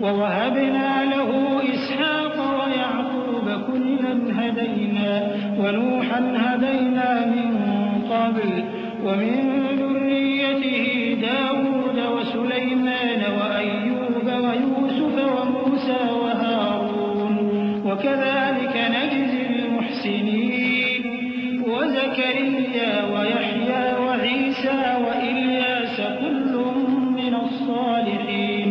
وَوَهَبْنَا لَهُ إِسْحَاقَ وَيَعْقُوبَ كُلًّا هَدَيْنَا وَنُوحًا هَدَيْنَا مِن قَبْلُ وَمِن ذُرِّيَّتِهِ دَاوُودَ وَسُلَيْمَانَ وَأَيُّوبَ وَيُوسُفَ وَمُوسَى وَهَارُونَ وَكَذَلِكَ نَجْزِي الْمُحْسِنِينَ وَزَكَرِيَّا وَيَحْيَى وَعِيسَى وَإِلْيَاسَ كُلٌّ مِّنَ الصَّالِحِينَ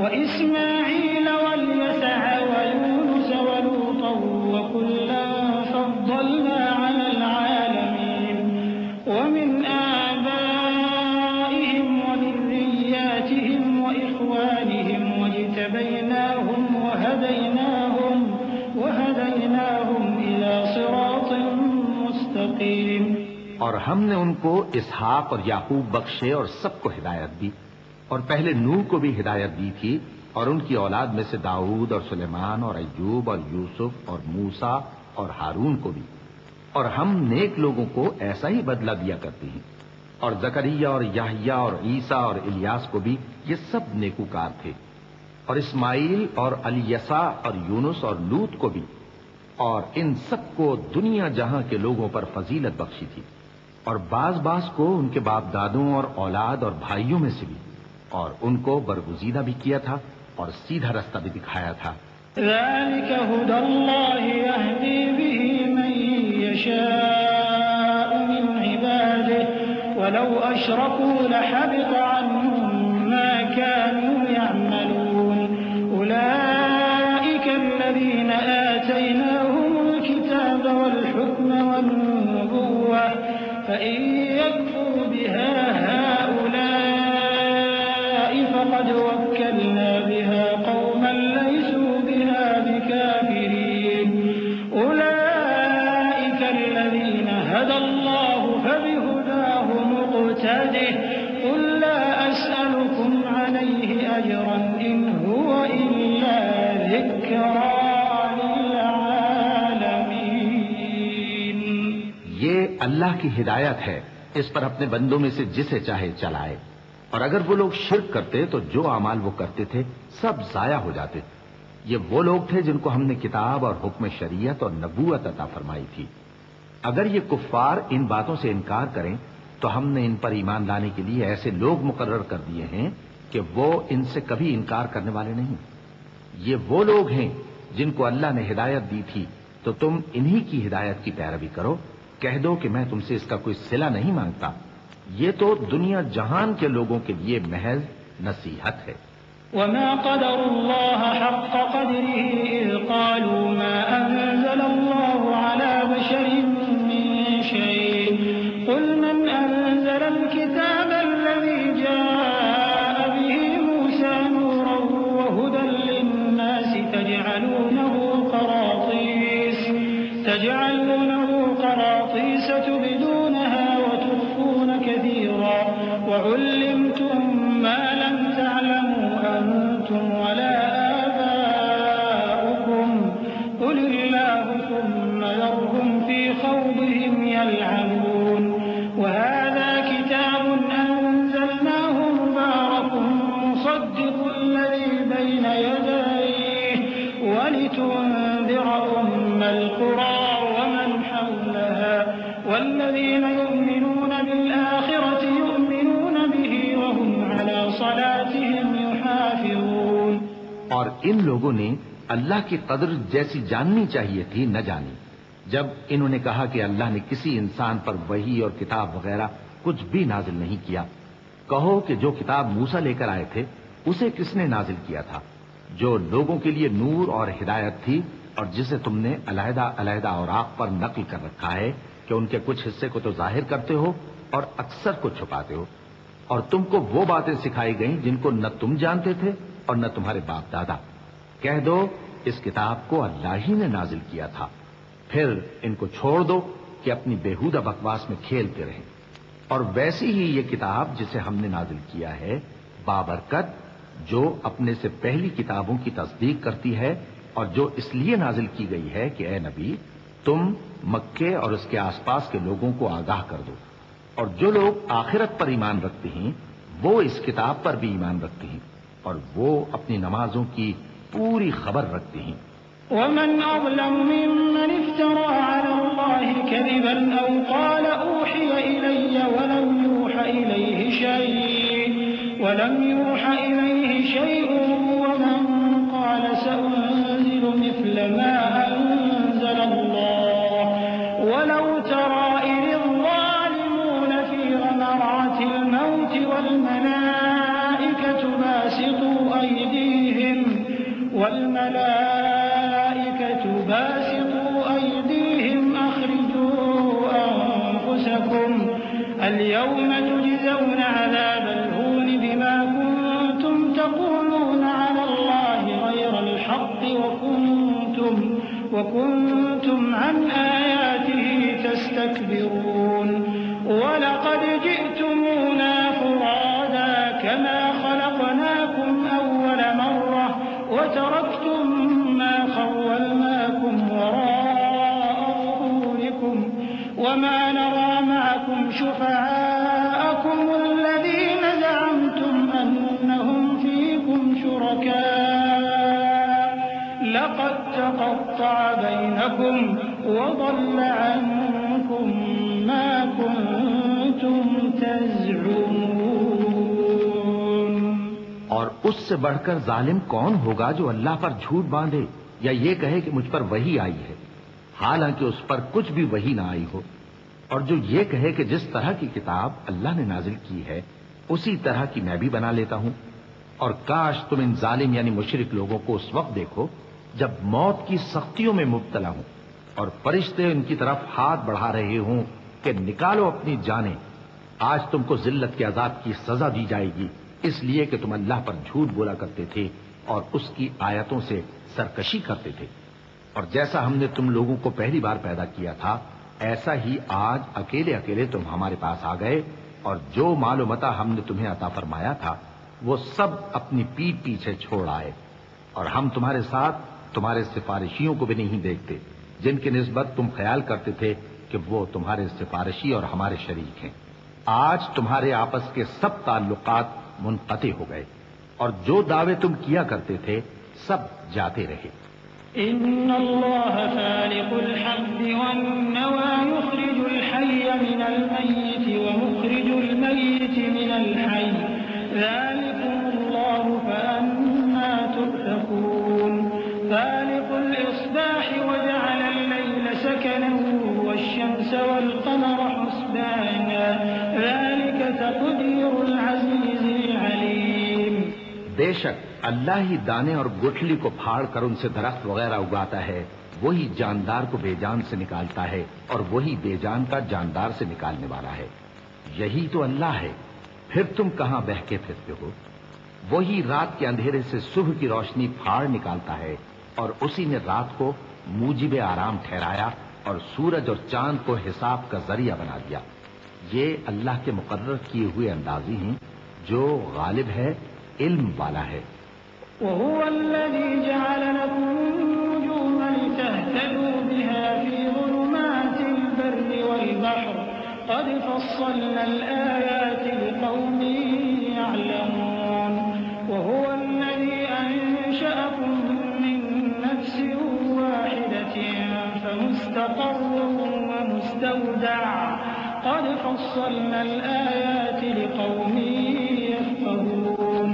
وإسماعيل واليسع ويونس ولوطا وكلا فضلنا على العالمين ومن آبائهم وذرياتهم وإخوانهم واجتبيناهم وهديناهم إلى صراط مستقيم۔ اور ہم نے ان کو اسحاق اور یعقوب بخشے اور سب کو ہدایت دی، اور پہلے نوح کو بھی ہدایت دی تھی، اور ان کی اولاد میں سے داؤد اور سلیمان اور ایوب اور یوسف اور موسیٰ اور ہارون کو بھی، اور ہم نیک لوگوں کو ایسا ہی بدلہ دیا کرتے ہیں۔ اور زکریا اور یحییٰ اور عیسیٰ اور الیاس کو بھی، یہ سب نیکوکار تھے، اور اسماعیل اور الیسع اور یونس اور لوط کو بھی، اور ان سب کو دنیا جہاں کے لوگوں پر فضیلت بخشی تھی، اور بعض کو ان کے باپ دادوں اور اولاد اور بھائیوں میں سے بھی، اور ان کو برگزیدہ بھی کیا تھا اور سیدھا رستہ بھی دکھایا تھا۔ ذلك هدى الله يهدي به من يشاء من عباده ولو أشركوا لحبط عنهم ما كانوا يعملون أولئك الذين آتيناهم الكتاب والحكم والنبوة فإن يكفر بها هؤلاء فقد وكلنا بها قوما ليسوا بها بكافرين أولئك الذين هدى الله فبهداه مقتده قل لا أسألكم عليه أجرا إن هو إلا ذكرى للعالمين۔ یہ اللہ کی ہدایت ہے، اس پر اپنے بندوں میں سے جسے چاہے چلائے، اور اگر وہ لوگ شرک کرتے تو جو اعمال وہ کرتے تھے سب ضائع ہو جاتے۔ یہ وہ لوگ تھے جن کو ہم نے کتاب اور حکم شریعت اور نبوت عطا فرمائی تھی۔ اگر یہ کفار ان باتوں سے انکار کریں تو ہم نے ان پر ایمان لانے کے لیے ایسے لوگ مقرر کر دیے ہیں کہ وہ ان سے کبھی انکار کرنے والے نہیں۔ یہ وہ لوگ ہیں جن کو اللہ نے ہدایت دی تھی، تو تم انہی کی ہدایت کی پیروی کرو۔ کہہ دو کہ میں تم سے اس کا کوئی صلہ نہیں مانگتا، یہ تو دنیا جہان کے لوگوں کے لیے محض نصیحت ہے۔ وما قدر الله حق قدره إذ قالوا ما أنزل الله على بشر من شيء قل من أنزل الكتاب الذي جاء به موسى نورا وهدى للناس تجعلونه قراطيس تبدونها وتخفون كثيرا وعلمتم ما لم تعلموا أنتم ولا آباؤكم قل الله ثم ذرهم في خوضهم يلعبون وهذا كتاب أنزلناه مبارك مصدق الذي بين يديه ولتنذر أم القرى ومن حولها والذين يؤمنون بالآخرة يؤمنون به وهم على صلاتهم يحافظون۔ اور ان لوگوں نے اللہ کی قدر جیسی جاننی چاہیے تھی نہ جانی جب انہوں نے کہا کہ اللہ نے کسی انسان پر وحی اور کتاب وغیرہ کچھ بھی نازل نہیں کیا۔ کہو کہ جو کتاب موسیٰ لے کر آئے تھے اسے کس نے نازل کیا تھا، جو لوگوں کے لیے نور اور ہدایت تھی، اور جسے تم نے علیحدہ علیحدہ اوراق پر نقل کر رکھا ہے کہ ان کے کچھ حصے کو تو ظاہر کرتے ہو اور اکثر کو چھپاتے ہو، اور تم کو وہ باتیں سکھائی گئیں جن کو نہ تم جانتے تھے اور نہ تمہارے باپ دادا۔ کہہ دو اس کتاب کو اللہ ہی نے نازل کیا تھا، پھر ان کو چھوڑ دو کہ اپنی بےہودہ بکواس میں کھیلتے رہیں۔ اور ویسی ہی یہ کتاب جسے ہم نے نازل کیا ہے بابرکت، جو اپنے سے پہلی کتابوں کی تصدیق کرتی ہے اور جو اس لیے نازل کی گئی ہے کہ اے نبی تم مکے اور اس کے آس پاس کے لوگوں کو آگاہ کر دو، اور جو لوگ آخرت پر ایمان رکھتے ہیں وہ اس کتاب پر بھی ایمان رکھتے ہیں اور وہ اپنی نمازوں کی پوری خبر رکھتے ہیں۔ ومن أظلم ممن افترى على الله كذبا أو قال أوحي إلي ولم يوح إليه شيء ومن قال سأنزل مثل ما أنزل الله ولو ترى إذ الظالمون في غمرات الموت والملائكة باسطوا أيديهم أخرجوا أنفسكم اليوم تجزون عذاب الهون بما كنتم تقولون على الله غير الحق وكنتم عن آياته تستكبرون ولقد جئتمونا فرادا كما خلقناكم أول مرة وتركتم ما خولناكم وراء ظهوركم وما نرى معكم شفعاءكم الذين زعمتم أنهم فيكم شركاء لقد تقطع بينكم وضل عنكم ما كنتم تزعمون۔ اور اس سے بڑھ کر ظالم کون ہوگا جو اللہ پر جھوٹ باندھے یا یہ کہے کہ مجھ پر وحی آئی ہے حالانکہ اس پر کچھ بھی وحی نہ آئی ہو، اور جو یہ کہے کہ جس طرح کی کتاب اللہ نے نازل کی ہے اسی طرح کی میں بھی بنا لیتا ہوں۔ اور کاش تم ان ظالم یعنی مشرک لوگوں کو اس وقت دیکھو جب موت کی سختیوں میں مبتلا ہوں اور فرشتے ان کی طرف ہاتھ بڑھا رہے ہوں کہ نکالو اپنی جانیں، آج تم کو ذلت کے عذاب کی سزا دی جائے گی اس لیے کہ تم اللہ پر جھوٹ بولا کرتے تھے اور اس کی آیتوں سے سرکشی کرتے تھے۔ اور جیسا ہم نے تم لوگوں کو پہلی بار پیدا کیا تھا ایسا ہی آج اکیلے اکیلے تم ہمارے پاس آ گئے، اور جو مال و متاع ہم نے تمہیں عطا فرمایا تھا وہ سب اپنی پیٹھ پیچھے چھوڑ آئے، اور ہم تمہارے ساتھ تمہارے سفارشیوں کو بھی نہیں دیکھتے جن کی نسبت تم خیال کرتے تھے کہ وہ تمہارے سفارشی اور ہمارے شریک ہیں۔ آج تمہارے آپس کے سب تعلقات منقطع ہو گئے اور جو دعوے تم کیا کرتے تھے سب جاتے رہے۔ إن الله فالق الحب والنوى يخرج الحي من الميت ومخرج الميت من الحي ذلكم الله فأنا تؤفكون فالق الإصباح وجعل الليل سكنا والشمس والقمر حسبانا ذلك تقدير العزيز العليم۔ بے شک اللہ ہی دانے اور گٹھلی کو پھاڑ کر ان سے درخت وغیرہ اگاتا ہے، وہی جاندار کو بے جان سے نکالتا ہے اور وہی بے جان کا جاندار سے نکالنے والا ہے۔ یہی تو اللہ ہے، پھر تم کہاں بہکے پھرتے ہو؟ وہی رات کے اندھیرے سے صبح کی روشنی پھاڑ نکالتا ہے، اور اسی نے رات کو موجب آرام ٹھہرایا اور سورج اور چاند کو حساب کا ذریعہ بنا دیا۔ یہ اللہ کے مقرر کیے ہوئے اندازی ہیں جو غالب ہے، علم والا ہے۔ وهو الذي جعل لكم النجوم لتهتدوا بها في ظلمات البر والبحر قد فصلنا الآيات لقوم يعلمون وهو الذي أنشأكم من نفس واحدة فمستقر ومستودع قد فصلنا الآيات لقوم يفقهون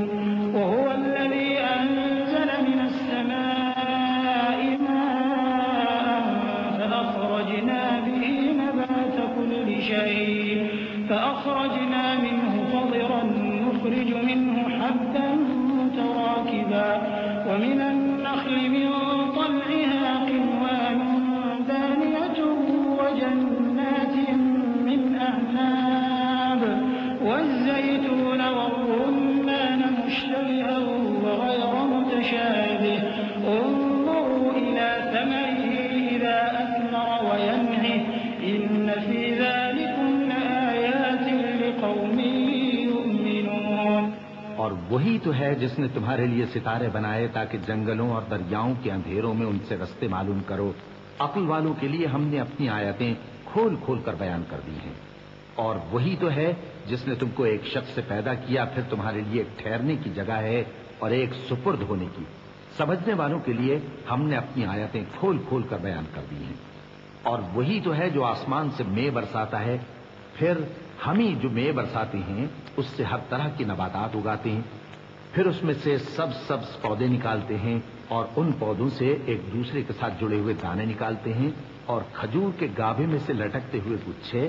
وهو الذي أنزل من السماء ماء فأخرجنا به نبات كل شيء فأخرجنا منه خضرا نخرج منه حبا متراكبا ومن النخل من طلعها قنوان دانية وجنات من أعناب والزيتون والرمان مشتبها وغير متشابه انظروا إلى ثمره إذا أثمر وينعه إن في ذلكم لآيات لقوم يؤمنون۔ اور وہی تو ہے جس نے تمہارے لیے ستارے بنائے تاکہ جنگلوں اور دریاؤں کے اندھیروں میں ان سے رستے معلوم کرو. عقل والوں کے لیے ہم نے اپنی آیتیں کھول کھول کر بیان کر دی ہیں. اور وہی تو ہے جس نے تم کو ایک شخص سے پیدا کیا, پھر تمہارے لیے ایک ٹھہرنے کی جگہ ہے اور ایک سپرد ہونے کی. سمجھنے والوں کے لیے ہم نے اپنی آیتیں کھول کھول کر بیان کر دی ہیں. اور وہی تو ہے جو آسمان سے مے برساتا ہے, پھر ہم ہی جو مے برساتے ہیں اس سے ہر طرح کی نباتات اگاتے ہیں. پھر اس میں سے سبز پودے نکالتے ہیں اور ان پودوں سے ایک دوسرے کے ساتھ جڑے ہوئے دانے نکالتے ہیں, اور کھجور کے گابھے میں سے لٹکتے ہوئے گچھے,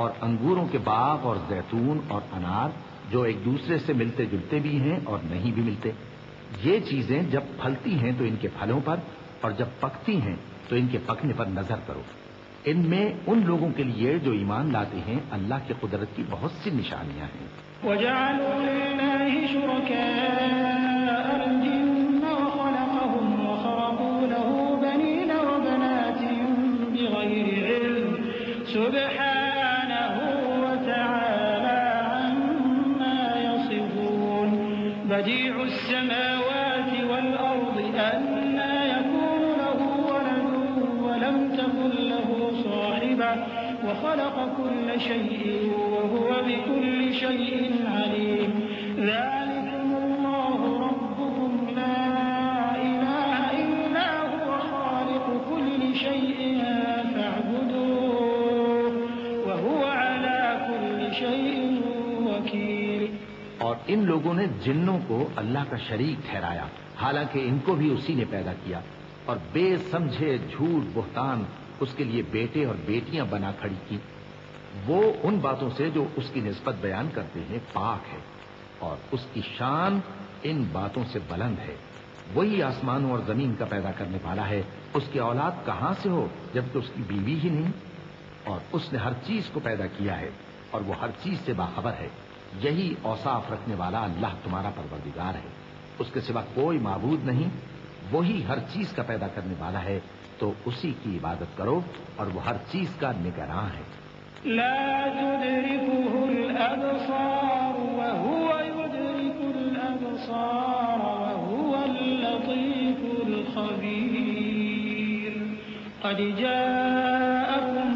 اور انگوروں کے باغ اور زیتون اور انار جو ایک دوسرے سے ملتے جلتے بھی ہیں اور نہیں بھی ملتے. یہ چیزیں جب پھلتی ہیں تو ان کے پھلوں پر, اور جب پکتی ہیں تو ان کے پکنے پر نظر کرو. ان میں ان لوگوں کے لیے جو ایمان لاتے ہیں اللہ کی قدرت کی بہت سی نشانیاں ہیں. وَجَعَلُوا لِلَّهِ شُرَكَاءَ الْجِنَّ وَخَلَقَهُمْ وَخَرَقُوا لَهُ بَنِينَ وَبَنَاتٍ بِغَيْرِ عِلْمٍ سُبْحَانَهُ وَتَعَالَى عَمَّا يَصِفُونَ. بَدِيعُ السَّمَاوَاتِ وَالْأَرْضِ أَنَّىٰ يَكُونُ لَهُ وَلَدٌ وَلَمْ تَكُن لَّهُ صَاحِبَةٌ وخلق كل شيء وهو بكل شيء عليم. ذلكم الله ربكم لا إله إلا هو خالق كل شيء فاعبدوه وهو على كل شيء وكيل. اور ان لوگوں نے جنوں کو اللہ کا شریک ٹھہرایا, حالانکہ ان کو بھی اسی نے پیدا کیا, اور بے سمجھے جھوٹ بہتان اس کے لیے بیٹے اور بیٹیاں بنا کھڑی کی. وہ ان باتوں سے جو اس کی نسبت بیان کرتے ہیں پاک ہے, اور اس کی شان ان باتوں سے بلند ہے. وہی آسمانوں اور زمین کا پیدا کرنے والا ہے. اس کی اولاد کہاں سے ہو جبکہ اس کی بیوی ہی نہیں. اور اس نے ہر چیز کو پیدا کیا ہے اور وہ ہر چیز سے باخبر ہے. یہی اوصاف رکھنے والا اللہ تمہارا پروردگار ہے, اس کے سوا کوئی معبود نہیں. وہی ہر چیز کا پیدا کرنے والا ہے, تو اسی کی عبادت کرو, اور وہ ہر چیز کا نگراں ہے. لا تدركه الأبصار وهو يدرك الأبصار وهو اللطيف الخبير. قد جاءكم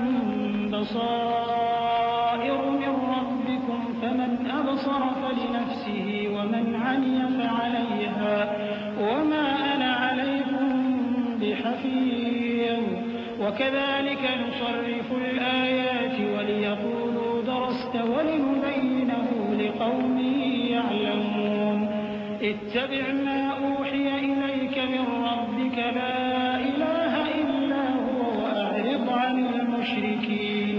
بصائر من ربكم فمن أبصر فلنفسه ومن عمي فعليها وما أنا عليكم بحفيظ. وكذلك نصرف الآيات وليقولوا درست ولنبينه لقوم يعلمون. اتبع ما أوحي إليك من ربك لا إله إلا هو وأعرض عن المشركين.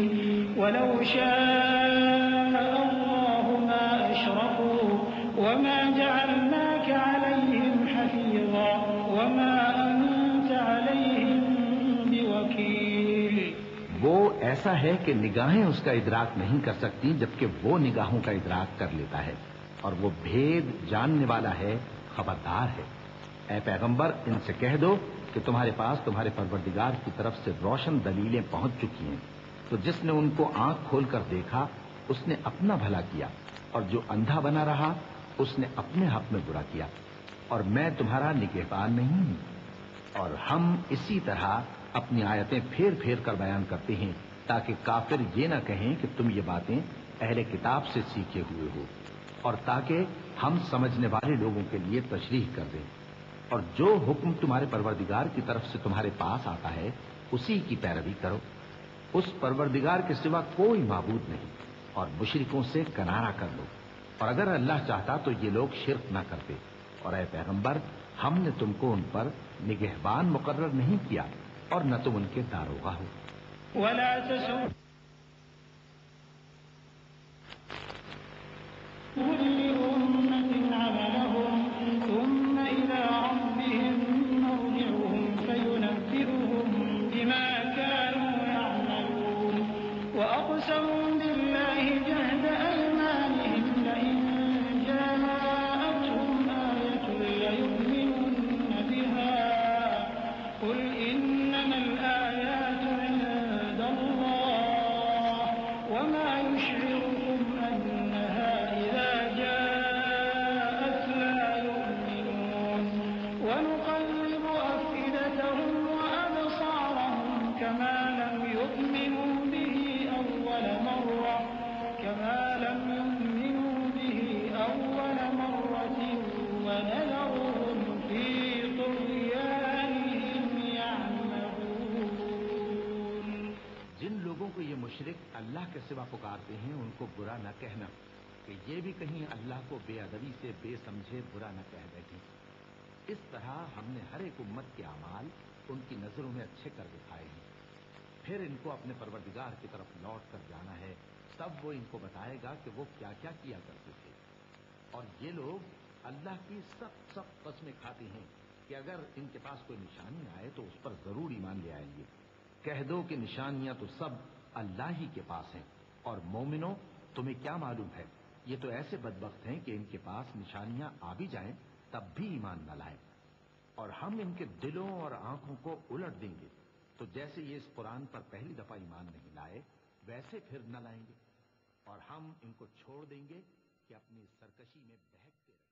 ولو شاء الله ما أشركوا وما جعلناك عليهم حفيظا وما أنت عليهم بوكيل. وہ ایسا ہے کہ نگاہیں اس کا ادراک نہیں کر سکتی جبکہ وہ نگاہوں کا ادراک کر لیتا ہے, اور وہ بھید جاننے والا ہے, خبردار ہے. اے پیغمبر, ان سے کہہ دو کہ تمہارے پاس تمہارے پروردگار کی طرف سے روشن دلیلیں پہنچ چکی ہیں. تو جس نے ان کو آنکھ کھول کر دیکھا اس نے اپنا بھلا کیا, اور جو اندھا بنا رہا اس نے اپنے حق میں برا کیا. اور میں تمہارا نگہبان نہیں ہوں. اور ہم اسی طرح اپنی آیتیں پھیر پھیر کر بیان کرتے ہیں تاکہ کافر یہ نہ کہیں کہ تم یہ باتیں اہل کتاب سے سیکھے ہوئے ہو, اور تاکہ ہم سمجھنے والے لوگوں کے لیے تشریح کر دیں. اور جو حکم تمہارے پروردگار کی طرف سے تمہارے پاس آتا ہے اسی کی پیروی کرو. اس پروردگار کے سوا کوئی معبود نہیں, اور مشرکوں سے کنارہ کر لو. اور اگر اللہ چاہتا تو یہ لوگ شرک نہ کرتے. اور اے پیغمبر, ہم نے تم کو ان پر نگہبان مقرر نہیں کیا اور نہ تم ان کے داروغہ ہو. ولا تسوا كل أمة عملهم ثم إلى ربهم مرجعهم فينبئهم بما كانوا يعملون. وأقسموا بالله جهد أيمانهم لئن جاءتهم آية ليؤمنن بها قل إنما الآيات عند الله وما يشعركم أنها إذا جاءت كما لم يؤمنوا به أول مرة ونذرهم في طغيانهم يعمهون. جن لوگوں کو یہ مشرک اللہ کے سوا پکارتے ہیں ان کو برا نہ کہنا کہ یہ بھی کہیں اللہ کو بے ادبی سے بے سمجھے برا نہ کہہ بیٹھیں. اس طرح ہم نے ہر ایک امت کے اعمال ان کی نظروں میں اچھے کر دکھائے ہیں. پھر ان کو اپنے پروردگار کی طرف لوٹ کر جانا ہے، تب وہ ان کو بتائے گا کہ وہ کیا کیا کیا کرتے تھے. اور یہ لوگ اللہ کی سب قسمیں کھاتے ہیں کہ اگر ان کے پاس کوئی نشانی آئے تو اس پر ضرور ایمان لے آئیں گے. کہہ دو کہ نشانیاں تو سب اللہ ہی کے پاس ہیں، اور مومنوں تمہیں کیا معلوم ہے یہ تو ایسے بدبخت ہیں کہ ان کے پاس نشانیاں آ بھی جائیں تب بھی ایمان نہ لائیں. اور ہم ان کے دلوں اور آنکھوں کو الٹ دیں گے تو جیسے یہ اس قرآن پر پہلی دفعہ ایمان نہیں لائے ویسے پھر نہ لائیں گے، اور ہم ان کو چھوڑ دیں گے کہ اپنی سرکشی میں بہکتے رہیں.